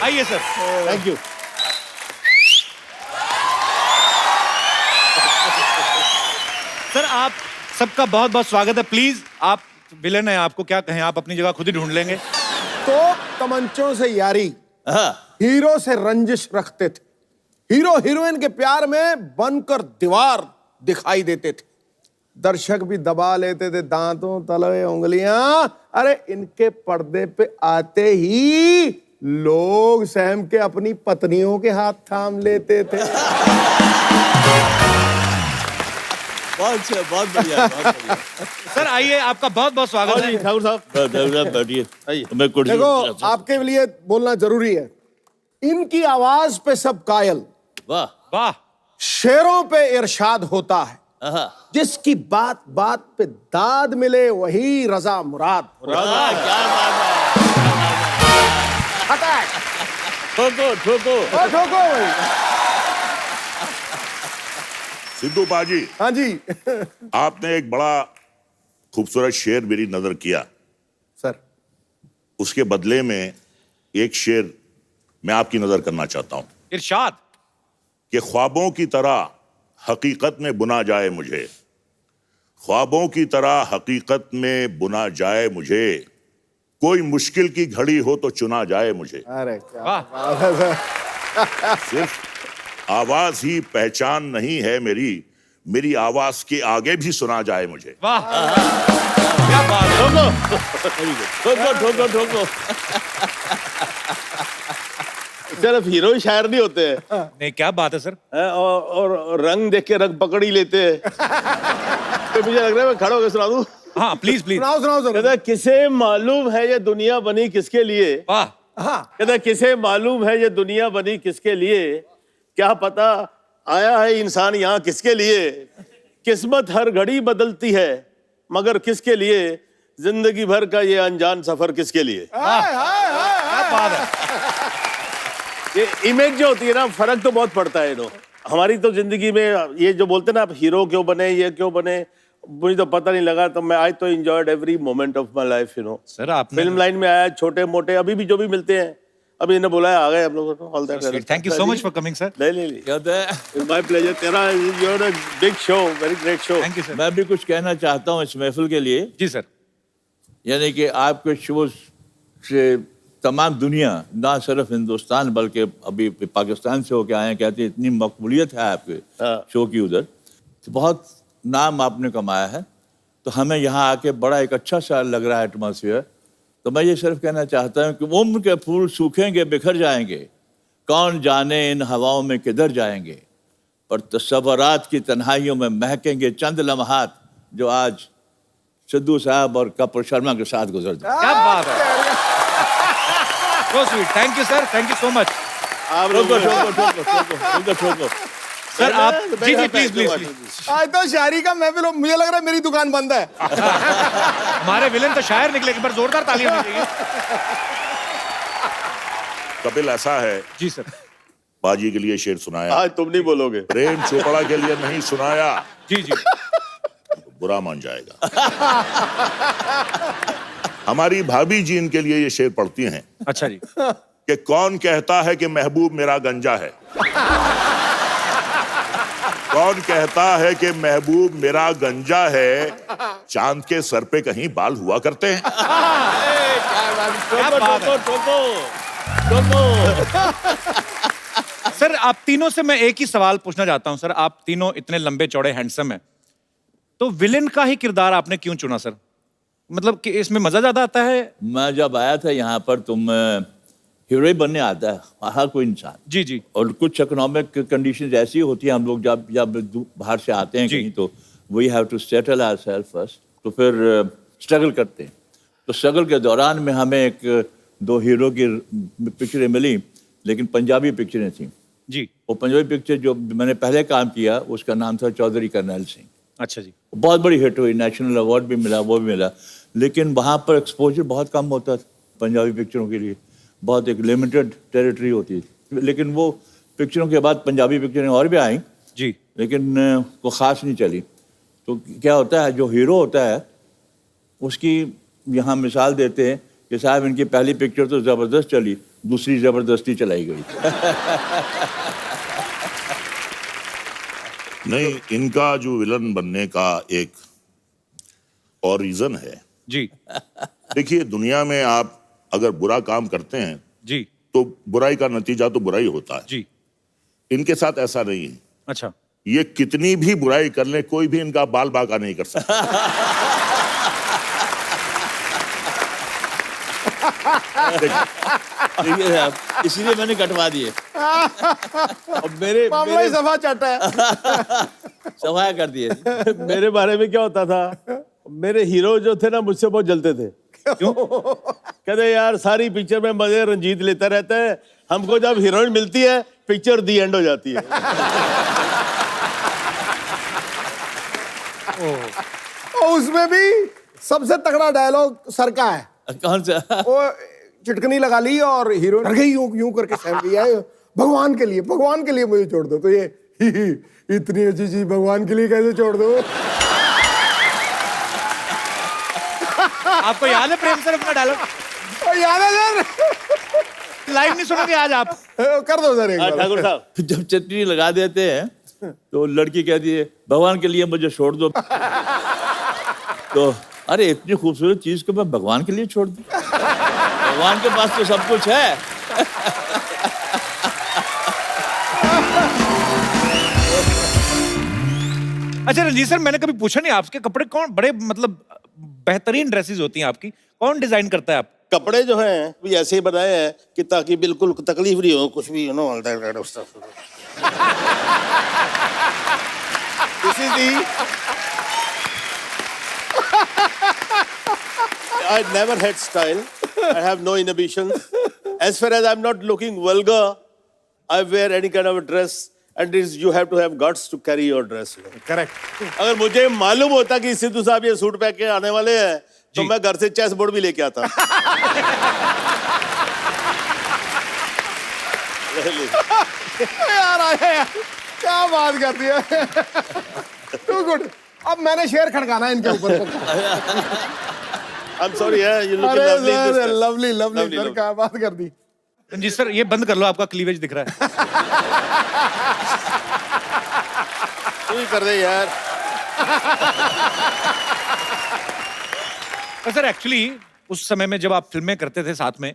आइए सर। Thank you. सर आप सबका बहुत बहुत स्वागत है। प्लीज, आप विलेन हैं, आपको क्या कहें, आप अपनी जगह खुद ही ढूंढ लेंगे। तो तमंचों से यारी, हीरो से रंजिश रखते थे, हीरो हीरोइन के प्यार में बनकर दीवार दिखाई देते थे, दर्शक भी दबा लेते थे दांतों तले उंगलियां। अरे इनके पर्दे पे आते ही लोग सहम के अपनी पत्नियों के हाथ थाम लेते थे। बहुत अच्छा, बहुत बढ़िया, बहुत बढ़िया। सर आइए, आपका बहुत बहुत स्वागत है। ठाकुर साहब बैठिए। मैं कुर्सी देखो, आपके लिए बोलना जरूरी है। इनकी आवाज पे सब कायल, वाह वाह। शेरों पे इरशाद होता है, आहा, जिसकी बात बात पे दाद मिले वही रजा मुराद। वाह, क्या बात है। अटैक ठोको ठोको। ठोको भाई। सिद्धू बाजी, हाँ जी। आपने एक बड़ा खूबसूरत शेर मेरी नजर किया। सर, उसके बदले में एक शेर मैं आपकी नजर करना चाहता हूं इरशाद। कि ख्वाबों की तरह हकीकत में बुना जाए मुझे, ख्वाबों की तरह हकीकत में बुना जाए मुझे, कोई मुश्किल की घड़ी हो तो चुना जाए मुझे। अरे क्या वाह। बात है सर। सिर्फ आवाज ही पहचान नहीं है मेरी, मेरी आवाज के आगे भी सुना जाए मुझे। वाह, क्या बात है। ठोको ठोको ठोको। सिर्फ हीरो ही शायर नहीं होते हैं, नहीं, क्या बात है सर। और रंग देख के रंग पकड़ ही लेते हैं। तो मुझे लग रहा है मैं खड़ा होकर सुना दूं। हाँ प्लीज प्लीज। सुनाओ सुनाओ कहता सर। है, किसे मालूम है ये दुनिया बनी किसके लिए। वाह। कहता है, किसे मालूम है ये दुनिया बनी किसके लिए, क्या पता आया है इंसान यहाँ किसके लिए। किस्मत हर घड़ी बदलती है मगर किसके लिए, जिंदगी भर का ये अनजान सफर किसके लिए। क्या बात है। ये इमेज जो होती है ना, फर्क तो बहुत पड़ता है। नो हमारी तो जिंदगी में ये जो बोलते हैं ना, आप हीरो क्यों बने, ये क्यों बने, मुझे तो पता नहीं लगा। तो मैं आज तो enjoyed every moment of my life, you know. Sir आपने फिल्म लाइन में आया, छोटे मोटे अभी भी जो भी मिलते हैं, अभी इन्हें बुलाया, आ गए हम लोग। All that, thank you so much for coming sir. ले कहते हैं, माय प्लेजर। तेरा you're a big show, very great show. Thank you sir. मैं भी कुछ कहना चाहता हूँ इस महफिल के लिए। जी सर। यानी कि आपके शो से तमाम दुनिया, ना सिर्फ हिंदुस्तान बल्कि अभी पाकिस्तान से होके आए हैं, कहते हैं इतनी मकबूलियत है आपके शो की उधर, तो बहुत नाम आपने कमाया है। तो हमें यहाँ आके बड़ा एक अच्छा सा लग रहा है एटमॉस्फेयर। तो मैं ये सिर्फ कहना चाहता हूँ कि उम्र के फूल सूखेंगे बिखर जाएंगे, कौन जाने इन हवाओं में किधर जाएंगे, पर तस्वरात की तन्हाइयों में महकेंगे चंद लम्हात जो आज सिद्धू साहब और कपूर शर्मा के साथ गुजर जाए। क्या बात है। So sweet. Thank you sir, thank you so much. आप लोग ठोको ठोको ठोको ठोको ठोको ठोको। सर आप जी जी प्लीज प्लीज आज तो शायरी का महफिल हो, मुझे लग रहा है मेरी दुकान बंद है। हमारे विलेन तो शायर निकले, एक बार जोरदार तालियां होनी चाहिए। कपिल ऐसा है, जी सर। बाजी के लिए शेर सुनाया, आज तुम नहीं बोलोगे। प्रेम चोपड़ा के लिए नहीं सुनाया जी जी तो बुरा मान जाएगा। हमारी भाभी जी इनके लिए ये शेर पढ़ती हैं अच्छा जी। कि कौन कहता है कि महबूब मेरा गंजा है, कौन कहता है कि महबूब मेरा गंजा है, चांद के सर पे कहीं बाल हुआ करते हैं। सर आप तीनों से मैं एक ही सवाल पूछना चाहता हूं सर, आप तीनों इतने लंबे चौड़े हैंडसम हैं, तो विलेन का ही किरदार आपने क्यों चुना सर? मतलब कि इसमें मजा ज्यादा आता है? मैं जब आया था यहाँ पर तुम हीरो ही बनने आता है हर कोई इंसान जी जी। और कुछ इकोनॉमिक कंडीशंस ऐसी होती हैं, हम लोग जब जब बाहर से आते हैं कहीं तो we have to settle ourselves first, तो फिर स्ट्रगल करते हैं। तो स्ट्रगल के दौरान में हमें एक दो हीरो की पिक्चरें मिली, लेकिन पंजाबी पिक्चरें थी जी। वो पंजाबी पिक्चर जो मैंने पहले काम किया उसका नाम था चौधरी करनैल सिंह। अच्छा जी। बहुत बड़ी हिट हुई, नेशनल अवार्ड भी मिला, वो भी मिला, लेकिन वहाँ पर एक्सपोजर बहुत कम होता था पंजाबी पिक्चरों के लिए, बहुत एक लिमिटेड टेरिटरी होती थी। लेकिन वो पिक्चरों के बाद पंजाबी पिक्चरें और भी आई जी, लेकिन वो ख़ास नहीं चली। तो क्या होता है, जो हीरो होता है उसकी यहाँ मिसाल देते हैं कि साहब इनकी पहली पिक्चर तो ज़बरदस्त चली, दूसरी ज़बरदस्ती चलाई गई। नहीं, इनका जो विलन बनने का एक और रीजन है जी देखिए, दुनिया में आप अगर बुरा काम करते हैं जी तो बुराई का नतीजा तो बुराई होता है जी। इनके साथ ऐसा नहीं है। अच्छा। ये कितनी भी बुराई कर ले, कोई भी इनका बाल बांका नहीं कर सकता। देखिए साहब, इसीलिए मैंने कटवा दिए। अब मेरे मामला ही सफा चाटा है। सफाया कर दिए। मेरे बारे में क्या होता था, मेरे हीरो जो थे ना मुझसे बहुत जलते थे। क्यों? कहते यार सारी पिक्चर में मजे रंजीत लेता रहता है, हमको जब हीरोइन मिलती है पिक्चर दी एंड हो जाती है। और उसमें भी सबसे तगड़ा डायलॉग सर का है। कौन सा? वो चिटकनी लगा ली और हीरो डर गई, यूं यूं करके सहम गई है, भगवान के लिए मुझे छोड़ दो। तो ये इतनी अच्छी चीज भगवान के लिए कैसे छोड़ दो? आपको याद है प्रेम सर अपना डायलॉग? याद है सर? लाइव नहीं सुनोगे आज आप? कर दो सर एक बार। ठाकुर साहब, जब चटनी लगा देते हैं तो लड़की कहती है भगवान के लिए मुझे छोड़ दो। तो अरे इतनी खूबसूरत चीज को मैं भगवान के लिए छोड़ दूं? भगवान के पास तो सब कुछ है। अच्छा रंजीत सर, मैंने कभी पूछा नहीं आपके कपड़े कौन बड़े मतलब बेहतरीन ड्रेसेस होती हैं आपकी, कौन डिजाइन करता है आप? कपड़े जो हैं भी ऐसे ही बनाए हैं कि ताकि बिल्कुल तकलीफ नहीं हो, कुछ भी no This is the I never had style. I have no inhibitions. As far as I'm not looking vulgar, I wear any kind of a dress, and you have to have guts to carry your dress. Correct. अगर मुझे मालूम होता कि सिद्धू साहब ये suit पहन के आने वाले हैं, तो मैं घर से चेस बोर्ड भी लेके आता। यार आया यार, क्या बात कर दिया। Too good. अब मैंने शेर खड़काना है इनके ऊपर। I'm sorry, yeah, you look अरे lovely in this sir, dress. Lovely lovely Lovely, sir, lovely. क्या बात कर दी। रंजीत सर ये बंद कर लो, आपका क्लीवेज दिख रहा है। तू ही कर दे यार। तो सर एक्चुअली उस समय में जब आप फिल्में करते थे साथ में,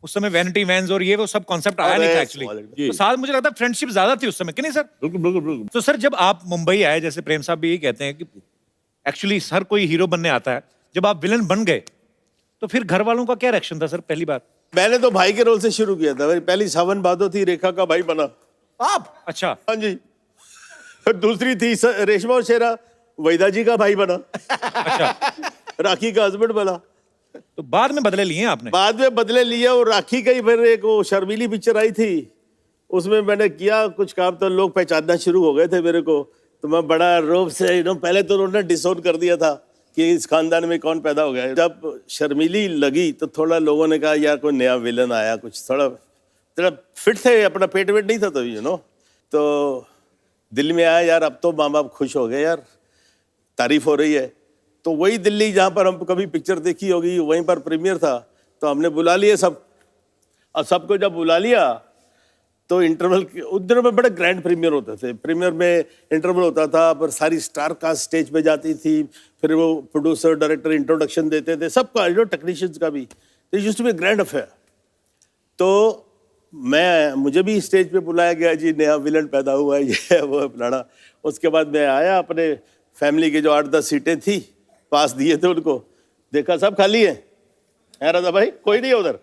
उस समय वैनिटी वैन्स और ये वो सब कॉन्सेप्ट आया नहीं था एक्चुअली। जी। तो साथ मुझे लगता है फ्रेंडशिप ज्यादा थी उस समय, कि नहीं सर? बिल्कुल बिल्कुल बिल्कुल। तो सर जब आप मुंबई आए, जैसे प्रेम साहब भी यही कहते हैं कि एक्चुअली हर कोई हीरो बनने आता है, जब आप विलन बन गए तो फिर घर वालों का क्या रिएक्शन था सर पहली बार? मैंने तो भाई के रोल से शुरू किया था। मेरी पहली सावन भादो थी, रेखा का भाई बना। आप? अच्छा। हाँ जी। दूसरी थी रेशमा और शेरा, वैदा जी का भाई बना। अच्छा। राखी का हस्बैंड बना। तो बाद में बदले लिए आपने? बाद में बदले लिए, और राखी का ही फिर एक वो शर्मीली पिक्चर आई थी, उसमें मैंने किया कुछ काम तो लोग पहचानना शुरू हो गए थे मेरे को। तो मैं बड़ा रोब से पहले तो उन्होंने डिसोन कर दिया था कि इस खानदान में कौन पैदा हो गया। जब शर्मीली लगी तो थोड़ा लोगों ने कहा यार कोई नया विलन आया, कुछ थोड़ा फिट थे, अपना पेट वेट नहीं था तभी तो दिल्ली में आया यार, अब तो माँ बाप खुश हो गए यार, तारीफ हो रही है। तो वही दिल्ली जहाँ पर हम कभी पिक्चर देखी होगी वहीं पर प्रीमियर था, तो हमने बुला लिए सब। अब सबको जब बुला लिया तो इंटरवल उस दिनों में बड़े ग्रैंड प्रीमियर होते थे। प्रीमियर में इंटरवल होता था, पर सारी स्टार कास्ट स्टेज पे जाती थी, फिर वो प्रोड्यूसर डायरेक्टर इंट्रोडक्शन देते थे सबका, टेक्नीशियंस का भी। It used to be grand affair. तो मुझे भी स्टेज पे बुलाया गया, जी नया विलन पैदा हुआ है, ये वो फलाना। उसके बाद मैं आया, अपने फैमिली के जो 8-10 सीटें थी पास दिए थे उनको, देखा सब खाली है राजा भाई, कोई नहीं है उधर।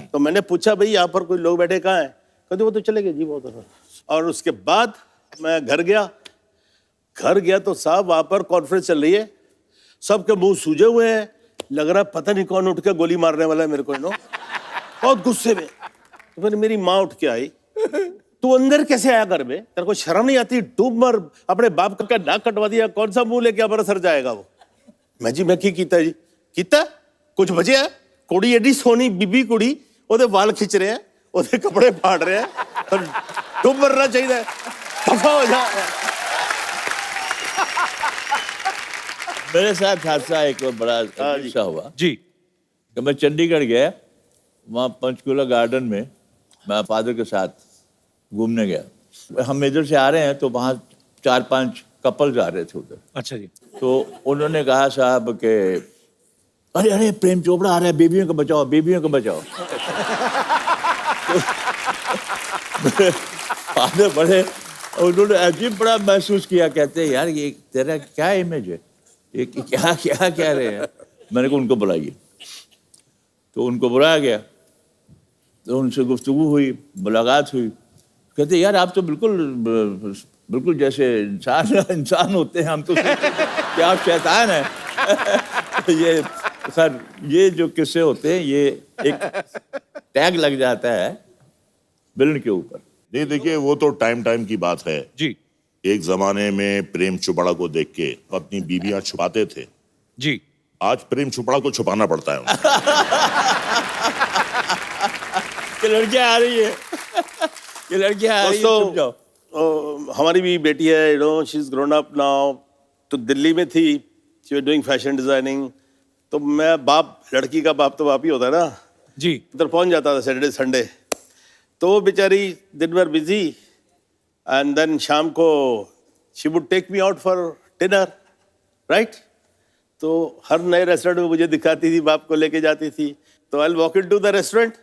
तो मैंने पूछा भाई यहाँ पर कोई लोग बैठे कहाँ हैं? कहते वो तो चले गए जी वो उधर। और उसके बाद मैं घर गया तो साहब वहाँ पर कॉन्फ्रेंस चल रही है, सबके मुंह सूजे हुए हैं, लग रहा है पता नहीं कौन उठ के गोली मारने वाला है मेरे को बहुत गुस्से में। तो फिर मेरी माँ उठ के आई, तू अंदर कैसे आया घर में, तेरे को शर्म नहीं आती? डूब मर, अपने बाप का नाक कटवा दिया, कौन सा मुंह लेके हमारा सर जाएगा वो? मैं की कीता जी, कीता कुछ बचे है? कुड़ी एडी सोनी बीबी कुड़ी, ओदे वाल खिंच रहे हैं, ओदे कपड़े फाड़ रहे हैं, और डूब मरना चाहिए, दफा हो जा। मेरे साथ हादसा एक बड़ा अच्छा हुआ जी। कि मैं चंडीगढ़ गया, वहाँ पंचकूला गार्डन में मैं फादर के साथ घूमने गया। हम इधर से आ रहे हैं तो वहाँ 4-5 कपल्स आ रहे थे उधर। अच्छा जी। तो उन्होंने कहा साहब के अरे अरे प्रेम चोपड़ा आ रहा है, बेबियों को बचाओ, बेबियों को बचाओ। फादर बड़े, उन्होंने अजीब बड़ा महसूस किया, कहते हैं यार ये तेरा क्या इमेज है, ये क्या क्या कह रहे हैं। मैंने कहा उनको बुलाइए, तो उनको बुलाया गया, तो उनसे गुफ्तगू हुई, मुलाकात हुई। कहते यार आप तो बिल्कुल जैसे इंसान होते हैं, हम तो क्या आप शैतान हैं। ये सर ये जो किस्से होते हैं ये एक टैग लग जाता है विलन के ऊपर। नहीं देखिए, वो तो टाइम की बात है जी। एक जमाने में प्रेम चोपड़ा को देख के अपनी बीबियां छुपाते थे जी। आज प्रेम चोपड़ा को छुपाना पड़ता है उनको। कि लड़कियां आ रही है, ये लड़कियां आ रही है, छुप जाओ। हमारी भी बेटी है, she is grown up now. तो दिल्ली में थी, she was doing fashion designing. तो मैं बाप, लड़की का बाप तो बाप ही होता है ना जी। उधर पहुंच जाता था सैटरडे संडे। तो वो बेचारी दिन भर बिजी, एंड देन शाम को she would take me out for dinner, right. तो हर नए रेस्टोरेंट में मुझे दिखाती थी, बाप को लेके जाती थी। तो I walk into the restaurant.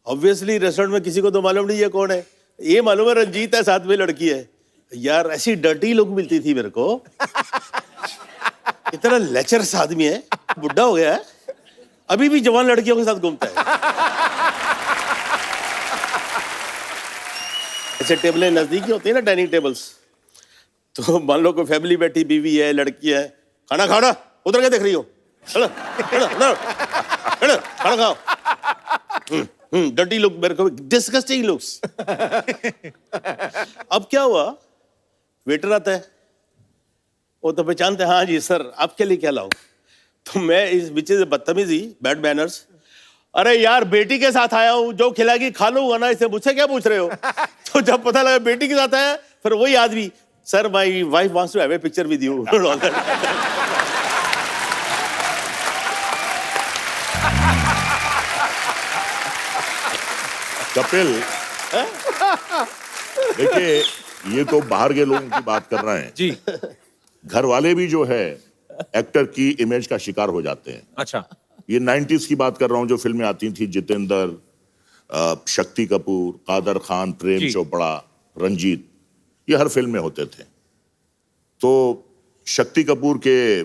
Obviously restaurant में किसी को तो मालूम नहीं है कौन है, ये मालूम है रंजीत है, साथ में लड़की है। यार ऐसी डर्टी लुक मिलती थी मेरे को, इतना लेचरस आदमी है, बुढ़ा हो गया है, अभी भी जवान लड़कियों के साथ घूमता है। ऐसे टेबलें नजदीकी होती है ना, डाइनिंग टेबल्स। तो मान लो कोई फैमिली बैठी, बीवी है, लड़की है, खाना खाना, उधर क्या देख रही हो, खाना खाओ। डर्टी लुक, मेरे को डिस्गस्टिंग लुक्स। अब क्या हुआ, वेटर आता है, वो तो पहचानते हैं, हाँ जी सर आपके लिए क्या लाऊं। तो मैं इस बीच से बदतमीजी, बैड मैनर्स, अरे यार बेटी के साथ आया हूं, जो खिलाएगी खा लूंगा ना, इसे मुझसे क्या पूछ रहे हो। तो जब पता लगा बेटी के साथ आया, फिर वही आदमी, sir my wife wants to have a picture with you. Kapil, देखिए ये तो बाहर के लोगों की बात कर रहे हैं जी। घर वाले भी जो है एक्टर की इमेज का शिकार हो जाते हैं। अच्छा। ये 90s की बात कर रहा हूं, जो फिल्में आती थी, जितेंद्र, शक्ति कपूर, कादर खान, प्रेम चोपड़ा, रंजीत, ये हर फिल्म में होते थे। तो शक्ति कपूर के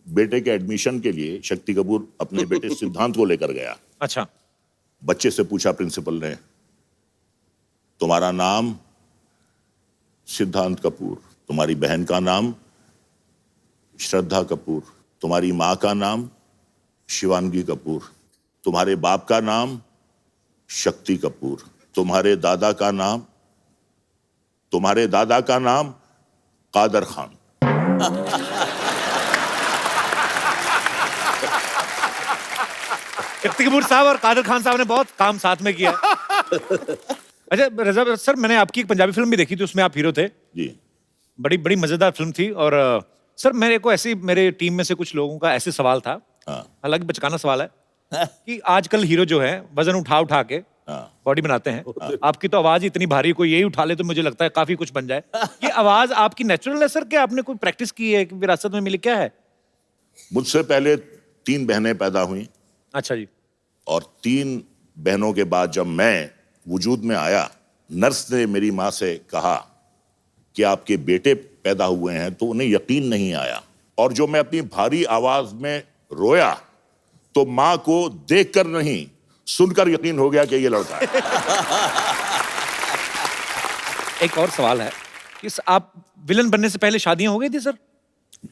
बेटे के एडमिशन के लिए शक्ति कपूर अपने बेटे सिद्धांत को लेकर गया। अच्छा। बच्चे से पूछा प्रिंसिपल ने, तुम्हारा नाम सिद्धांत कपूर, तुम्हारी बहन का नाम श्रद्धा कपूर, तुम्हारी माँ का नाम शिवांगी कपूर, तुम्हारे बाप का नाम शक्ति कपूर, तुम्हारे दादा का नाम कादर खान। इफ्ती कपूर साहब और कादर खान साहब ने बहुत काम साथ में किया। अच्छा रजा सर, मैंने आपकी एक पंजाबी फिल्म भी देखी थी, उसमें आप हीरो थे। जी। बड़ी बड़ी मजेदार फिल्म थी। और सर मेरे को ऐसी, मेरे टीम में से कुछ लोगों का ऐसे सवाल था, हालांकि बचकाना सवाल है, कि आजकल हीरो जो है वजन उठा उठा के बॉडी बनाते हैं। आपकी तो आवाज इतनी भारी, कोई यही उठा ले तो मुझे लगता है काफी कुछ बन जाए। ये आवाज आपकी नेचुरल है सर, क्या आपने कोई प्रैक्टिस की है, विरासत में मिली, क्या है? मुझसे पहले 3 बहनें पैदा हुई। अच्छा जी। और 3 बहनों के बाद जब मैं वजूद में आया, नर्स ने मेरी माँ से कहा कि आपके बेटे पैदा हुए हैं, तो उन्हें यकीन नहीं आया। और जो मैं अपनी भारी आवाज में रोया, तो माँ को देखकर नहीं सुनकर यकीन हो गया कि ये लड़का है। एक और सवाल है कि आप विलन बनने से पहले शादियां हो गई थी सर?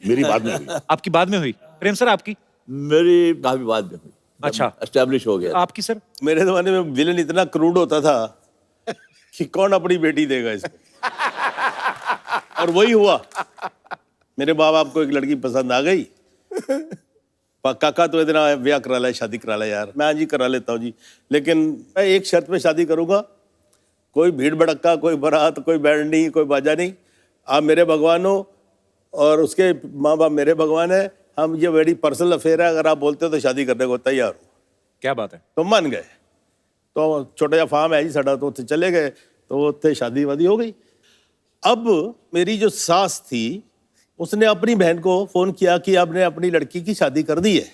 मेरी बाद में हुई। आपकी बाद में हुई? प्रेम सर आपकी? मेरी काफी बाद में हुई। अच्छा, एस्टेब्लिश हो गया। आपकी सर? मेरे जमाने में विलन इतना क्रूड होता था कि कौन अपनी बेटी देगा इसको। और वही हुआ। मेरे माँ बाप को एक लड़की पसंद आ गई। काका तो इतना ब्याह करा ला, शादी करा ला यार। मैं जी करा लेता हूँ जी, लेकिन मैं एक शर्त पे शादी करूंगा, कोई भीड़ भड़क्का, कोई बारात, कोई बैंड नहीं, कोई बाजा नहीं। आप मेरे भगवान हो और उसके माँ बाप मेरे भगवान है। हम ये बड़ी पर्सनल अफेयर है, अगर आप बोलते हो तो शादी करने को तैयार हो। क्या बात है। तो मान गए। तो छोटा जा फार्म है जी साडा, तो उत्थे चले गए, तो उत्थे शादी वादी हो गई। अब मेरी जो सास थी, उसने अपनी बहन को फोन किया कि आपने अपनी लड़की की शादी कर दी है।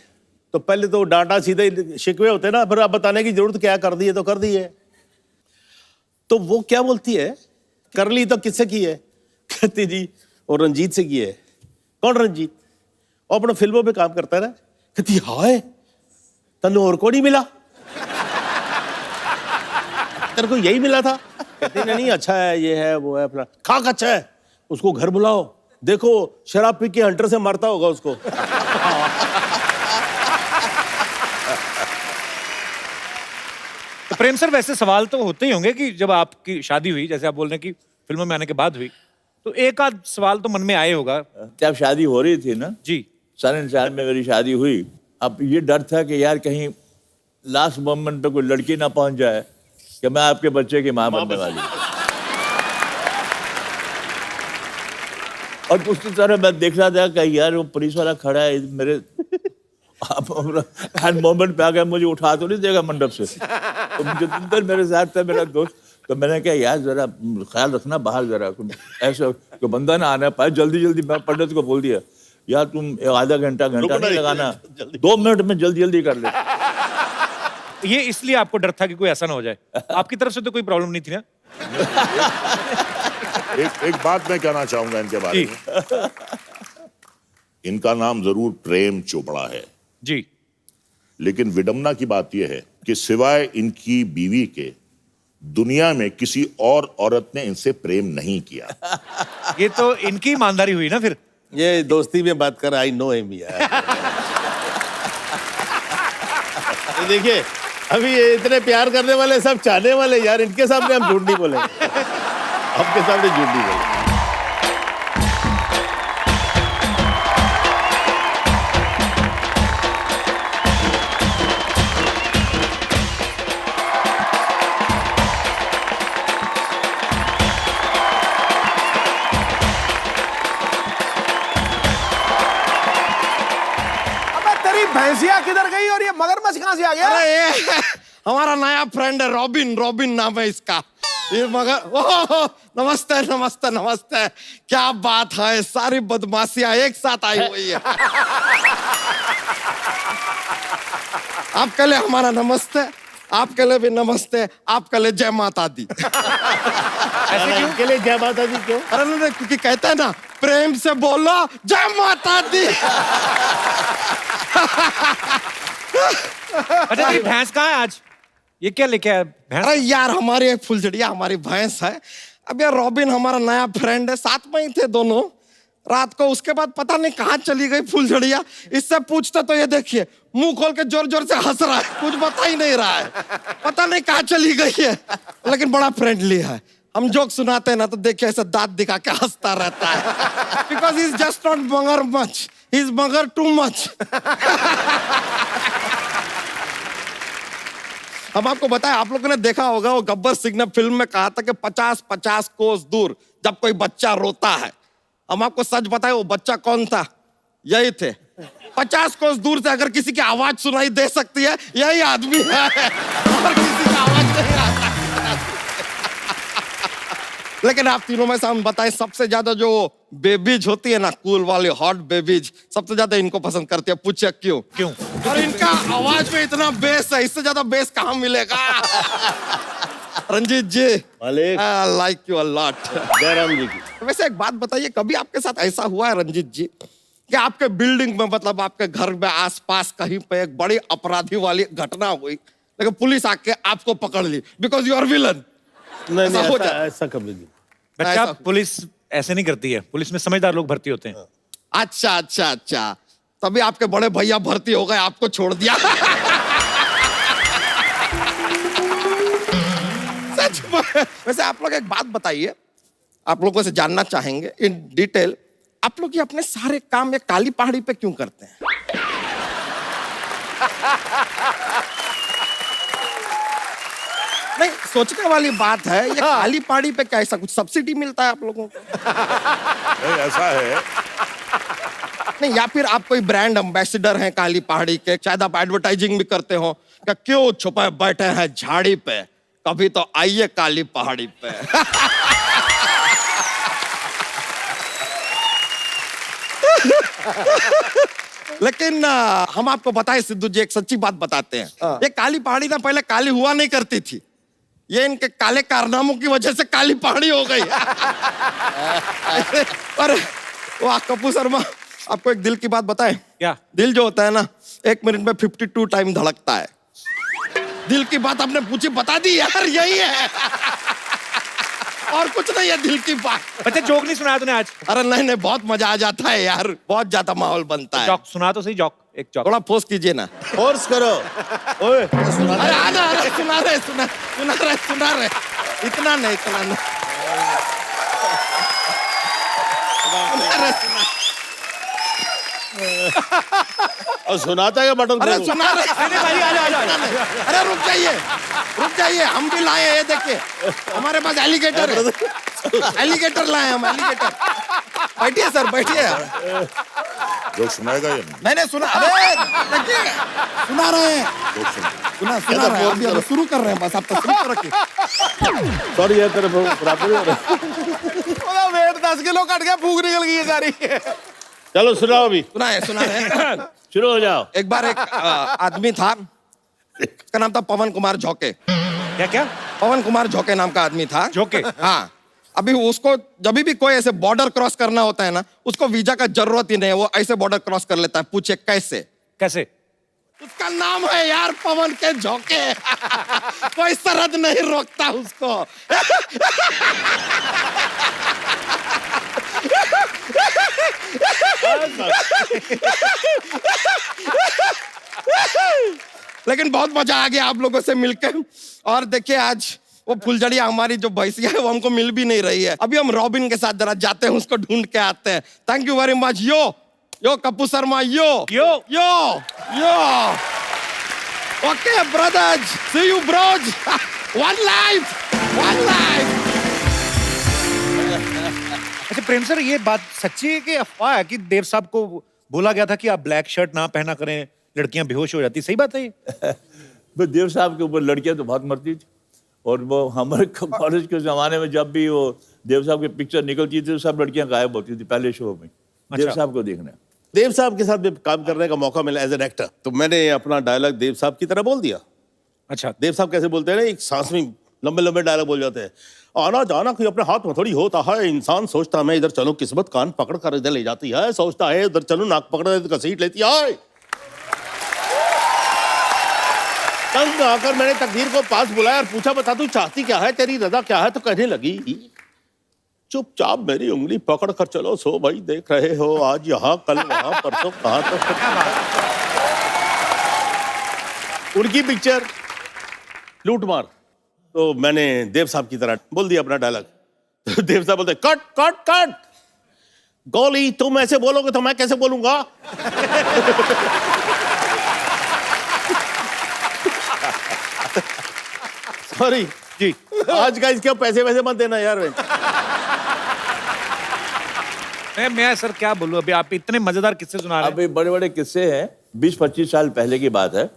तो पहले तो डांटा सीधे शिकवे होते ना, फिर आप बताने की जरूरत क्या, कर दी है तो कर दी है। तो वो क्या बोलती है, कर ली तो किससे की है? कहती जी और रंजीत से की है। कौन रंजीत? वो अपना फिल्मों में काम करता है ना। कहती हाय तनु और को नहीं मिला, तेरे को यही मिला था? कहती नहीं अच्छा है, ये है वो है अपना। खाक अच्छा है, उसको घर बुलाओ, देखो शराब पी के हंटर से मारता होगा उसको। तो प्रेम सर वैसे सवाल तो होते ही होंगे कि जब आपकी शादी हुई, जैसे आप बोल रहे हैं कि फिल्मों में आने के बाद हुई, तो एक आध सवाल तो मन में आए होगा। जब शादी हो रही थी ना जी, 4 में मेरी शादी हुई। अब ये डर था कि यार कहीं लास्ट मोमेंट पे कोई लड़की ना पहुंच जाए कि मैं आपके बच्चे की माँ बनने वाली हूं। और उसी तरह मैं देख रहा था कि यार वो पुलिस वाला खड़ा है मेरे हर मोमेंट पे आ गया, मुझे उठा तो नहीं देगा मंडप से। तो जितेंद्र मेरे साथ था, मेरा दोस्त। तो मैंने कहा यार जरा ख्याल रखना बाहर, जरा ऐसा कोई बंदा ना आना पाए। जल्दी जल्दी मैं पंडित को बोल दिया, यार तुम आधा घंटा नहीं लगाना, 2 मिनट में जल्दी जल्दी कर ले। ये इसलिए आपको डर था कि कोई ऐसा ना हो जाए। आपकी तरफ से तो कोई प्रॉब्लम नहीं थी ना? एक बात मैं कहना चाहूंगा इनके बारे में। इनका नाम जरूर प्रेम चोपड़ा है जी, लेकिन विडम्बना की बात यह है कि सिवाय इनकी बीवी के दुनिया में किसी और औरत ने इनसे प्रेम नहीं किया। ये तो इनकी ईमानदारी हुई ना फिर। ये दोस्ती में बात कर, आई नो हिम यार। देखिए अभी ये इतने प्यार करने वाले सब चाहने वाले यार, इनके सामने हम झूठ नहीं बोलेंगे। आपके सामने झूठ नहीं बोलेंगे। भैंसिया किधर गई और ये मगरमच्छ कहां से आ गया? अरे ये हमारा नया फ्रेंड है, रॉबिन। रॉबिन नाम है इसका। ये मगर ओह, नमस्ते नमस्ते नमस्ते। क्या बात है, सारी बदमाशियां एक साथ आई हुई है। आपके लिए हमारा नमस्ते, आपके लिए भी नमस्ते, आपके लिए जय माता दी। ऐसे क्यों के लिए जय माता दी क्यों? अरे नहीं, क्योंकि कहते हैं ना प्रेम से बोलो जय माता दी। अच्छा ये भैंस कहाँ है आज? ये क्या लेके आया भैंस? अरे यार हमारी एक फुलझड़िया हमारी भैंस है। अब यार रॉबिन हमारा नया फ्रेंड है, साथ में ही थे दोनों, रात को उसके बाद पता नहीं कहाँ चली गई फुलझड़िया। इससे पूछते तो ये देखिए मुंह खोल के जोर जोर से हंस रहा है, कुछ बता ही नहीं रहा है, पता नहीं कहाँ चली गई है, लेकिन बड़ा फ्रेंडली है। हम जोक सुनाते हैं ना तो देखिए ऐसे दांत दिखा के हंसता रहता है, because he is just not मगर मच, ही इज मगर टू मच। हम आपको बताएं, आप लोगों ने देखा होगा वो गब्बर सिंह ने फिल्म में कहा था कि 50-50 कोस दूर जब कोई बच्चा रोता है। हम आपको सच बताएं वो बच्चा कौन था? यही थे। 50 कोस दूर से अगर किसी की आवाज सुनाई दे सकती है यही आदमी है, और किसी की आवाज नहीं आ सकती। लेकिन आप तीनों में से हम बताएं सबसे ज्यादा जो बेबीज होती है ना, कूल वाली हॉट बेबीज, सबसे ज्यादा इनको पसंद करती है। पूछे क्यों? क्यों? और इनका आवाज में इतना बेस है, इससे ज्यादा बेस कहाँ मिलेगा? रंजीत जी, मालिक, like you a lot. Jairam ji की। वैसे एक बात बताइए, कभी आपके साथ ऐसा हुआ है रंजीत जी कि आपके बिल्डिंग में, मतलब आपके घर में आसपास कहीं पे एक बड़ी अपराधी वाली घटना हुई, लेकिन पुलिस आके आपको पकड़ ली बिकॉज यू आर विलन? नहीं ऐसा हो जाता? ऐसा कभी नहीं। बच्चा, ऐसा- पुलिस ऐसे नहीं करती है, पुलिस में समझदार लोग भर्ती होते हैं। अच्छा अच्छा अच्छा, तभी आपके बड़े भैया भर्ती हो गए, आपको छोड़ दिया। सच में। वैसे आप लोग एक बात बताइए, आप लोगों से जानना चाहेंगे इन डिटेल, आप लोग ये अपने सारे काम ये काली पहाड़ी पे क्यों करते हैं? नहीं, सोचने वाली बात है। ये काली पहाड़ी पे क्या ऐसा कुछ सब्सिडी मिलता है आप लोगों को? नहीं, ऐसा है, नहीं, या फिर आप कोई ब्रांड एम्बेसडर हैं काली पहाड़ी के, शायद आप एडवर्टाइजिंग भी करते हो क्या? क्यों छुपे बैठे हैं झाड़ी पे, कभी तो आइए काली पहाड़ी पे। लेकिन हम आपको बताएं सिद्धू जी, एक सच्ची बात बताते हैं। ये काली पहाड़ी ना पहले काली हुआ नहीं करती थी, ये इनके काले कारनामों की वजह से काली पहाड़ी हो गई। पर वाह कपूर शर्मा, आपको एक दिल की बात बताएं? क्या? दिल जो होता है ना, 1 मिनट में 52 टाइम धड़कता है। दिल की बात आपने पूछी, बता दी यार, यही है। और कुछ नहीं है दिल की बात। बच्चा, जोक नहीं सुनाया तूने आज? अरे नहीं नहीं, बहुत मजा आ जाता है यार, बहुत ज्यादा माहौल बनता है। जोक सुना तो सही, जोक, एक जोक। थोड़ा फोर्स कीजिए ना। फोर्स करो। ओए, अरे सुना रहे, सुना रहे। इतना नहीं, इतना नहीं। और सुनाता है बटन? अरे सुना रहे। अरे रुक जाइए, हम भी लाए हैं, देखिए हमारे पास एलिगेटर है, एलिगेटर लाए हम, एलिगेटर। बैठिए सर, बैठिए। जो सुनाएगा ये नहीं सुना, अरे देखिए सुना रहे हैं, सुना रहे हैं, अभी शुरू कर रहे हैं, बस आप तस्वीर तो रखिए। सॉरी यार, तेरे बराबर ही हो रहा है। वेट 10 किलो कट गया, फूक निकल गई है सारी। चलो सुनाओ अभी। सुना है। शुरू हो जाओ। एक बार एक आदमी था, उसका नाम था पवन कुमार झोंके। क्या क्या? पवन कुमार झोंके नाम का आदमी था। झोंके? हाँ। अभी उसको जब भी कोई ऐसे बॉर्डर क्रॉस करना होता है ना, उसको वीजा का जरूरत ही नहीं है, वो ऐसे बॉर्डर क्रॉस कर लेता है। पूछे कैसे? कैसे? उसका नाम है यार पवन के झोंके। कोई सरहद नहीं रोकता उसको। लेकिन बहुत मजा आ गया आप लोगों से मिलकर। और देखिए आज वो फुलझड़िया हमारी जो भैंसिया है वो हमको मिल भी नहीं रही है। अभी हम रॉबिन के साथ जरा जाते हैं, उसको ढूंढ के आते हैं। Thank you very much. Yo Kapoor Sharma, yo. Okay brothers, see you bros. One life. अच्छा प्रेम सर, ये बात सच्ची है कि अफवाह है कि देव साहब को बोला गया था कि आप ब्लैक शर्ट ना पहना करें, लड़कियां बेहोश हो जाती? सही बात है ये? बस देव साहब के ऊपर लड़कियां तो बहुत मरती थी, और वो हमारे कॉलेज के ज़माने में जब भी वो देव साहब की पिक्चर निकलती थी तो सब लड़कियां गायब होती थी पहले शो में। देव साहब को देखने, देव साहब के साथ भी काम करने का मौका मिला एज एन एक्टर, तो मैंने अपना डायलॉग देव साहब की तरह बोल दिया। अच्छा, देव साहब कैसे बोलते हैं ना, एक सांस में लंबे लंबे डायलॉग बोल जाते हैं। आना जाना कोई अपने हाथ में थोड़ी होता है, इंसान सोचता मैं इधर चलूं, किस्मत कान पकड़ कर इधर ले जाती है, सोचता है उधर चलूं, नाक पकड़ कर घसीट लेती है। तंग आकर मैंने तकदीर को पास बुलाया और पूछा, बता तू चाहती क्या है, तेरी रजा क्या है? तो कहने लगी, चुपचाप मेरी उंगली पकड़ कर चलो। सो भाई देख रहे हो, आज यहाँ कल वहां परसों कहाँ तक। उनकी पिक्चर लूटमार, तो मैंने देव साहब की तरह बोल दिया अपना डायलॉग। तो देव साहब बोलते कट कट कट, गोली तुम ऐसे बोलोगे तो मैं कैसे बोलूंगा। सॉरी जी। आज का इसके पैसे वैसे मत देना यार। मैं सर क्या बोलूं, अभी आप इतने मजेदार किस्से सुना रहे हैं। अभी बड़े बड़े किस्से हैं, 20-25 साल पहले की बात है।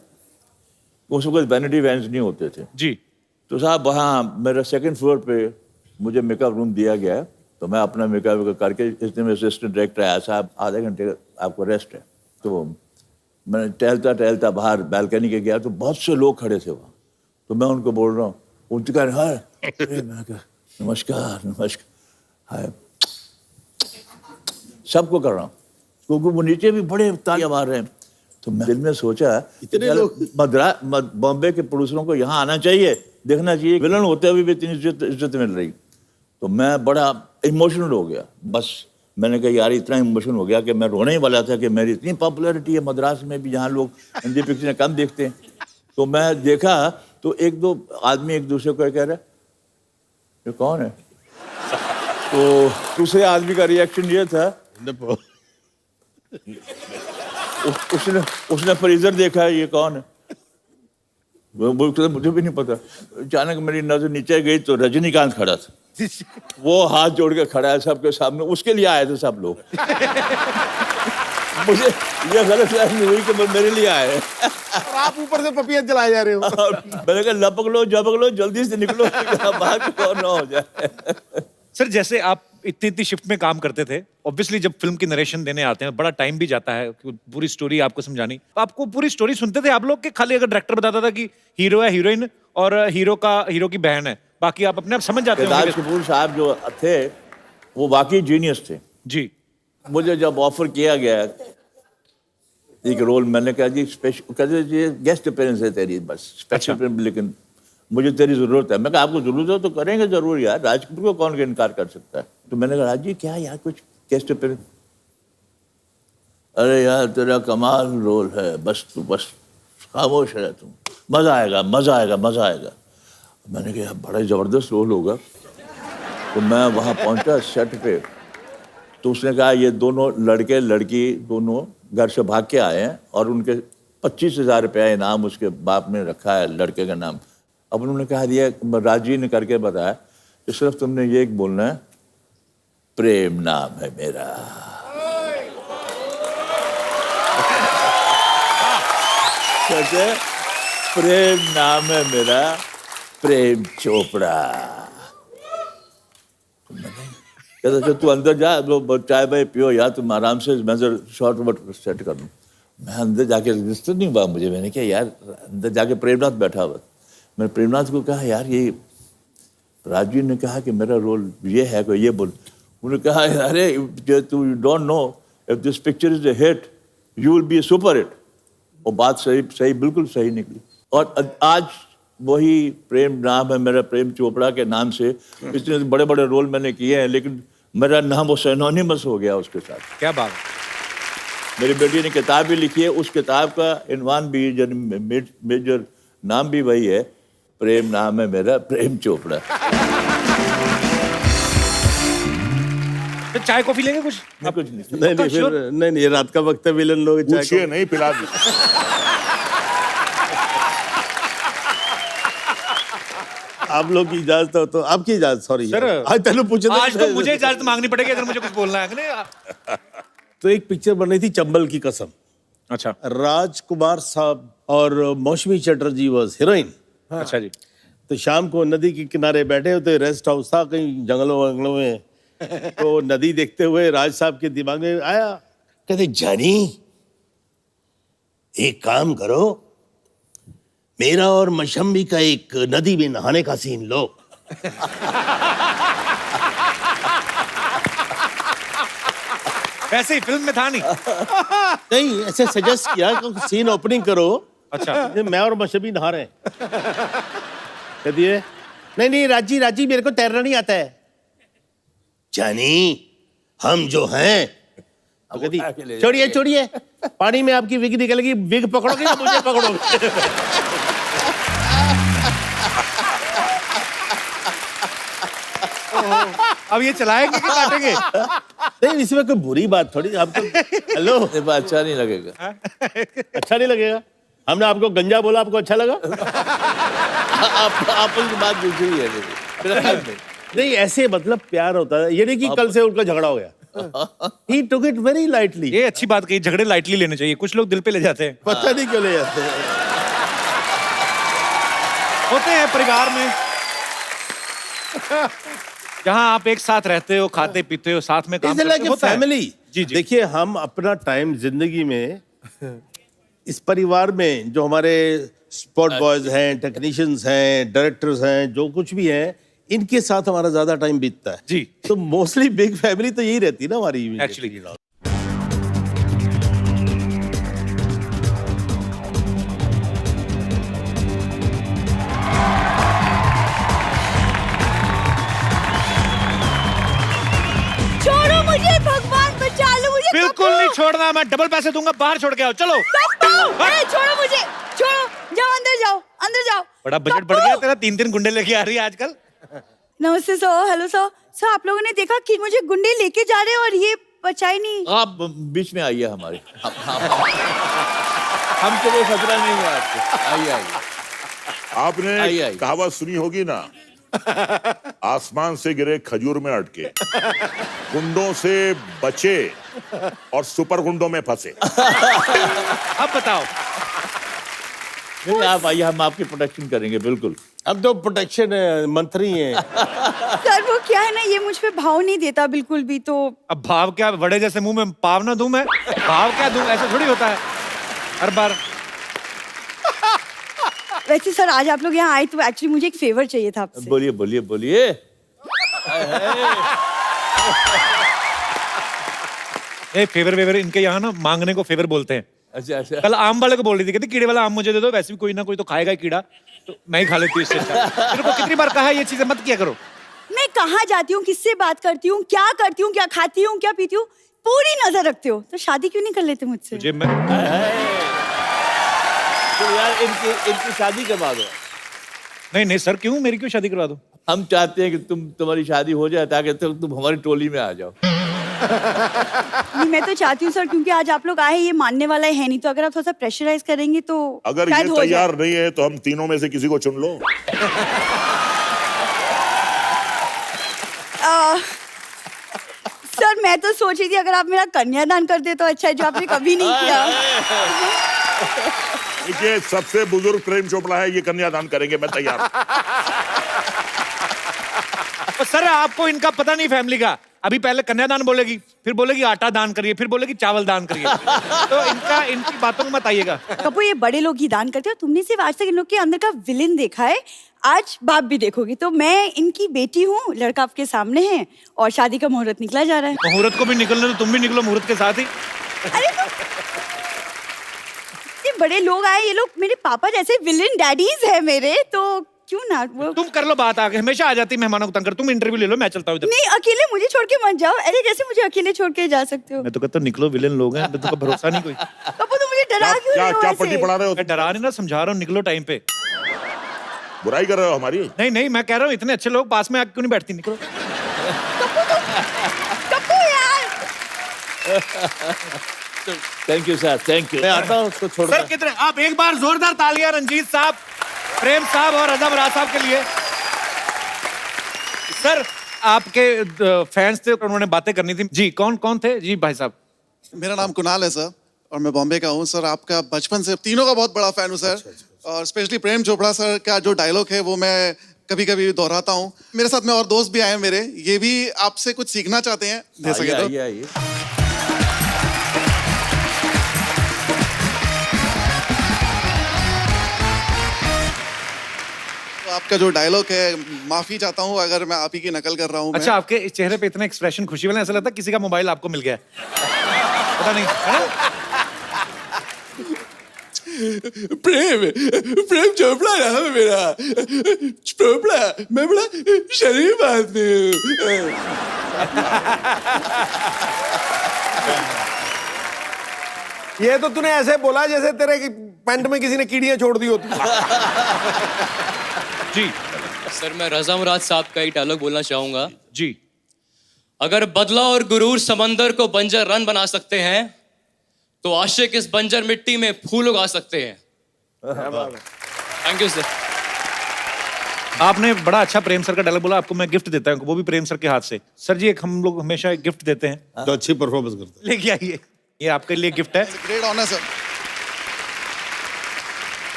उस वक्त वैनिटी वैन्स नहीं होते थे जी। तो साहब वहाँ मेरा 2nd फ्लोर पे मुझे मेकअप रूम दिया गया है, तो मैं अपना मेकअप करके, इसने में असिस्टेंट डायरेक्टर आया, साहब आधे घंटे आपको रेस्ट है। तो मैंने टहलता टहलता बाहर बैल्कनी के गया तो बहुत से लोग खड़े थे वहाँ। तो मैं उनको बोल रहा हूँ, उनके कह रहे हैं मैं कहा नमस्कार नमस्कार, हाय, सबको कर रहा हूँ क्योंकि वो नीचे भी बड़े तालियां मार रहे हैं। तो मैं दिल में सोचा इतने यार, लोग बॉम्बे के प्रोड्यूसरों को यहाँ आना चाहिए, देखना चाहिए विलन होते हुए भी इतनी इज्जत मिल रही। तो मैं बड़ा इमोशनल हो गया। बस मैंने कहा यार इतना इमोशनल हो गया कि मैं रोने ही वाला था कि मेरी इतनी पॉपुलैरिटी है मद्रास में भी, जहाँ लोग हिंदी पिक्चरें कम देखते हैं। तो मैं देखा तो 1-2 आदमी एक दूसरे को कह रहे ये कौन है। तो दूसरे आदमी का रिएक्शन ये था, उसने फ्रीजर देखा है, ये कौन है। मुझे भी नहीं पता। अचानक मेरी नजर नीचे गई तो रजनीकांत खड़ा था। वो हाथ जोड़ के खड़ा है सबके सामने, उसके लिए आए थे सब लोग। मुझे ये गलत फहमी हुई कि मेरे लिए आए हैं। और आप ऊपर से पपियां जलाए जा रहे हो। मैंने कहा लपक लो झपक लो, जल्दी से निकलो, बात कौन ना हो जाए। सर जैसे आप इतनी शिफ्ट में काम करते थे, ऑब्वियसली जब फिल्म की नरेशन देने आते हैं बड़ा टाइम भी जाता है पूरी स्टोरी आपको समझानी। आपको पूरी स्टोरी सुनते थे आप लोग के खाली अगर डायरेक्टर बताता था कि हीरो है, हीरोइन और हीरो की बहन है, बाकी आप अपने आप समझ जाते हो। राज कपूर साहब जो थे वो वाकई जीनियस थे जी। मुझे जब ऑफर किया गया एक रोल, मैंने कहा जी स्पेशल, कहते जी गेस्ट अपीयरेंस है तेरी, बस स्पेशल अपीयरेंस, लेकिन मुझे तेरी जरूरत है। मैं कहा आपको जरूरत है तो करेंगे जरूर यार, राज कपूर को कौन इनकार कर सकता है। तो मैंने कहा राज जी क्या यार कुछ गेस्ट अपीयरेंस। अरे यार तेरा कमाल रोल है, बस तू बस खामोश रह, तुम मजा आएगा मजा आएगा मजा आएगा। मैंने कहा बड़ा जबरदस्त रोल होगा। तो मैं वहाँ पहुँचा सेट पे, तो उसने कहा ये दोनों लड़के लड़की दोनों घर से भाग के आए हैं और उनके 25,000 रुपया इनाम उसके बाप ने रखा है लड़के का नाम। अब उन्होंने कहा दिया, राजी ने करके बताया कि सिर्फ तुमने ये एक बोलना है, प्रेम नाम है मेरा। कहते प्रेम नाम है मेरा, प्रेम चोपड़ा। कहते तू अंदर जा, तो चाय भाई पियो यार, तुम आराम से, मैं शॉर्ट वर्ट सेट कर दूँ। मैं अंदर जाके रजिस्टर नहीं हुआ मुझे। मैंने कहा यार अंदर जाके प्रेमनाथ बैठा हुआ, मैंने प्रेमनाथ को कहा यार ये राजू ने कहा कि मेरा रोल ये है, कोई ये बोल। उन्होंने कहा अरे तू don't know if this picture is a hit you will be a super hit. और बात सही बिल्कुल सही निकली। और आज वही प्रेम नाम है मेरा, प्रेम चोपड़ा के नाम से इतने बड़े बड़े रोल मैंने किए हैं, लेकिन मेरा नाम वो सिनोनिमस हो गया उसके साथ। क्या बात। मेरी बेटी ने किताब भी लिखी है, उस किताब का इनवान भी मेजर नाम भी वही है, प्रेम नाम है मेरा, प्रेम चोपड़ा। तो चाय कॉफी लेंगे कुछ? कुछ नहीं। नहीं फिर नहीं रात का वक्त है, विलन लोग पूछिए नहीं, पिला दी। आप लोग की इजाजत हो तो आपकी इजाजत। सॉरी सर, आज तेनू पूछे आज तो मुझे इजाजत मांगनी पड़ेगी अगर मुझे कुछ बोलना है। तो एक पिक्चर बन रही थी चंबल की कसम। अच्छा। राजकुमार साहब और मौसमी चटर्जी वाज हीरोइन। अच्छा जी। तो शाम को नदी के किनारे बैठे होते, रेस्ट हाउस था कहीं जंगलों वंगलों में। तो नदी देखते हुए राज साहब के दिमाग में आया, कहते जानी एक काम करो, मेरा और मशम्बी का एक नदी में नहाने का सीन लो। वैसे ही फिल्म में था नहीं। नहीं ऐसे सजेस्ट किया कि सीन ओपनिंग करो। अच्छा। मैं और मशम्बी नहा रहे हैं। कह दिए नहीं राजी मेरे को तैरना नहीं आता है। जानी हम जो हैं अब उठा के ले छोड़िए जाएंगे। छोड़िए पानी में आपकी विग निकलेगी, विग पकड़ोगे या मुझे पकड़ोगे? अब ये चलाएंगे कि काटेंगे? नहीं, इसमें कोई बुरी बात थोड़ी। आप तो हेलो, ये बात अच्छा नहीं लगेगा। अच्छा नहीं लगेगा? हमने आपको गंजा बोला, आपको अच्छा लगा? आप उनकी बात दूसरी है लेकिन फिलहाल नहीं। नहीं, ऐसे मतलब प्यार होता है। ये नहीं कि कल से उनका झगड़ा हो गया। He took it very lightly. ये अच्छी बात कही, झगड़े लाइटली लेने चाहिए, कुछ लोग दिल पे ले जाते हैं। पता नहीं क्यों ले जाते हैं। होते हैं परिवार में जहां आप एक साथ रहते हो, खाते पीते हो, साथ में काम It's like करते हो, a होता है। family. जी जी। देखिए, हम अपना टाइम जिंदगी में इस परिवार में जो हमारे स्पॉट बॉयज हैं, टेक्नीशियंस हैं, डायरेक्टर्स हैं, जो कुछ भी हैं, इनके साथ हमारा ज्यादा टाइम बीतता है। जी। तो मोस्टली बिग फैमिली तो यही रहती है ना हमारी। एक्चुअली छोड़ो मुझे, भगवान बचा लो मुझे। बिल्कुल नहीं छोड़ना, मैं डबल पैसे दूंगा, बाहर छोड़ के आओ, चलो। अरे छोड़ो मुझे, छोड़ो, जाओ अंदर जाओ, अंदर जाओ। बड़ा बजट बढ़ गया तेरा, 3-3 गुंडे लेके आ रही है आजकल। नमस्ते सर, हेलो सर। सर आप लोगों ने देखा कि मुझे गुंडे लेके जा रहे हैं और ये बचा ही नहीं। आप बीच में आइए हमारे। हम तो वो खतरा नहीं है आपको। आइए आइए। आपने आइए। कहावत सुनी होगी ना, आसमान से गिरे खजूर में अटके, गुंडों से बचे और सुपर गुंडों में फंसे। अब बताओ। नहीं, आप आइए, हम आपकी प्रोटेक्शन करेंगे बिल्कुल। अब तो प्रोटेक्शन मंत्री हैं। सर वो क्या है ना, ये मुझ पे भाव नहीं देता बिल्कुल भी। तो अब भाव क्या, बड़े जैसे मुंह में पाव ना दूं मैं? भाव क्या दूं, ऐसा थोड़ी होता है हर बार। वैसे सर आज आप लोग यहाँ आए तो एक्चुअली मुझे एक फेवर चाहिए था आपसे। बोलिए बोलिए बोलिए। ए फेवर वेवर इनके यहाँ ना मांगने को फेवर बोलते हैं। अच्छा अच्छा। कल आम वाले को बोल रही थी, कहती कीड़े वाला आम मुझे दे दो, वैसे भी कोई ना कोई तो खाएगा ही कीड़ा, तो मैं ही खा लेती हूँ इससे अच्छा। तेरे को कितनी बार कहा है ये चीजें मत किया करो। मैं कहाँ जाती हूँ, किससे बात करती हूँ, क्या करती हूँ, क्या खाती हूँ, क्या पीती हूँ, पूरी नजर रखते हो। तो शादी क्यों नहीं कर लेते मुझसे? तुझे मैं तो यार इनकी शादी करवा दो। नहीं नहीं सर, क्यों, मेरी क्यों शादी करवा दो? हम चाहते हैं कि तुम्हारी शादी हो जाए ताकि तुम हमारी टोली में आ जाओ। नहीं मैं तो चाहती हूँ सर, क्योंकि आज आप लोग आए, ये मानने वाला है नहीं, तो अगर आप थोड़ा सा प्रेशराइज करेंगे तो अगर शायद ये हो जाए। तैयार नहीं है तो हम तीनों में से किसी को चुन लो। सर मैं तो सोच रही थी अगर आप मेरा कन्यादान कर दे तो अच्छा है, जो आपने कभी नहीं किया। देखिए, सबसे बुजुर्ग प्रेम चोपड़ा है, ये कन्यादान करेंगे, मैं तैयार हूं। और सर आपको इनका पता नहीं फैमिली का। अभी पहले कन्यादान बोलेगी, फिर बोलेगी आटा दान करिए, फिर बोलेगी चावल दान करिए। तो इनकी बातों में मत आइएगा। कपूर ये बड़े लोग ही दान करते हो, तुमने सिर्फ आज तक इन लोग के अंदर का विलेन देखा है, आज बाप भी देखोगी। तो मैं इनकी बेटी हूँ, लड़का आपके सामने है और शादी का मुहूर्त निकला जा रहा है। मुहूर्त को भी निकलने तो तुम भी निकलो मुहूर्त के साथ ही। अरे तो ये बड़े लोग आए, ये लोग मेरे पापा जैसे विलेन डैडीज है मेरे, तो क्यों ना वो। तुम कर लो बात आगे, हमेशा आ जाती मेहमानों को तंग कर। तुम इंटरव्यू ले लो, मैं चलता हूँ इधर। नहीं अकेले मुझे छोड़ के मत जाओ। अरे कैसे मुझे अकेले छोड़ के जा सकते हो? मैं तो कहता हूँ निकलो, विलेन लोग हैं, तुमको भरोसा नहीं कोई। कपूर तुम मुझे डरा क्यों क्या रहे हो क्या ऐसे? पट्टी पढ़ा रहे हो? मैं डरा नहीं ना, समझा रहा हूँ, निकलो टाइम पे। बुराई कर रहे हो हमारी? नहीं नहीं, मैं कह रहा हूँ इतने अच्छे लोग पास में आके क्यों नहीं बैठती, निकलो। कपूर यार thank you sir, thank you. मैं आता हूँ उसको छोड़ सर कितने, आप एक बार जोरदार तालियां रंजीत साहब, प्रेम साहब और अजम राज साहब के लिए। सर आपके फैंस थे, उन्होंने बातें करनी थी जी। कौन कौन थे जी? भाई साहब मेरा नाम कुणाल है सर और मैं बॉम्बे का हूँ सर। आपका बचपन से तीनों का बहुत बड़ा फैन हूँ सर। और स्पेशली प्रेम चोपड़ा सर का जो डायलॉग है वो मैं कभी कभी दोहराता हूँ। मेरे साथ में और दोस्त भी आए हैं मेरे, ये भी आपसे कुछ सीखना चाहते हैं, दे सके तो। आइए। तो आपका जो डायलॉग है, माफी चाहता हूँ अगर मैं आप ही की नकल कर रहा हूँ। अच्छा, आपके चेहरे पे इतना एक्सप्रेशन खुशी वाला, ऐसा लगता है किसी का मोबाइल आपको मिल गया है। पता नहीं है ना? प्रेम चोपड़ा नाम है मेरा। चोपड़ा, मैं बड़ा शरीफ आदमी हूँ। ये तो तूने ऐसे बोला जैसे तेरे की पैंट में किसी ने कीड़ियां छोड़ दी होती। जी सर मैं रज़ा मुराद साहब का एक डायलॉग बोलना चाहूंगा। जी। अगर बदला और गुरूर समंदर को बंजर रन बना सकते हैं तो आशिक इस बंजर मिट्टी में फूल उगा सकते हैं। Thank you sir. आपने बड़ा अच्छा प्रेम सर का डायलॉग बोला, आपको मैं गिफ्ट देता हूँ, वो भी प्रेम सर के हाथ से। सर जी एक हम लोग हमेशा एक गिफ्ट देते हैं तो अच्छी परफॉर्मेंस करते हैं। लेके आइए, ये आपके लिए गिफ्ट है। Great honour sir.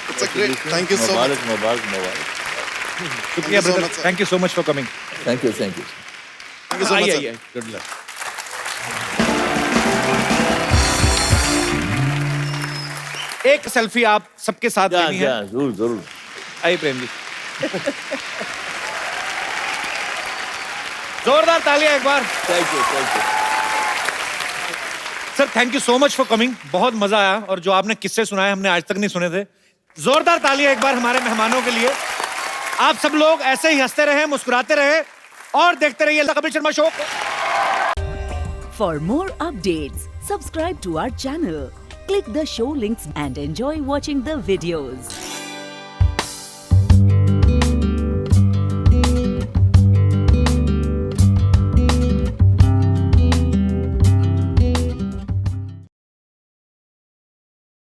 It's a great, thank you so much. मुबारक मुबारक। शुक्रिया brother, thank you so much for coming. Thank you thank you. Thank you so much आइए सर। आइए। Good luck. एक सेल्फी आप सबके साथ लेनी है। जरूर जरूर। आइए प्रेम जी। जोरदार तालियां एक बार। Thank you thank you. Sir thank you so much for coming, बहुत मजा आया और जो आपने किस्से सुनाए हमने आज तक नहीं सुने थे। जोरदार तालियां एक बार हमारे मेहमानों के लिए। आप सब लोग ऐसे ही हंसते रहे, मुस्कुराते रहे और देखते रहिए Kapil Sharma show. For more updates, subscribe to our channel, click the show links and enjoy watching the videos.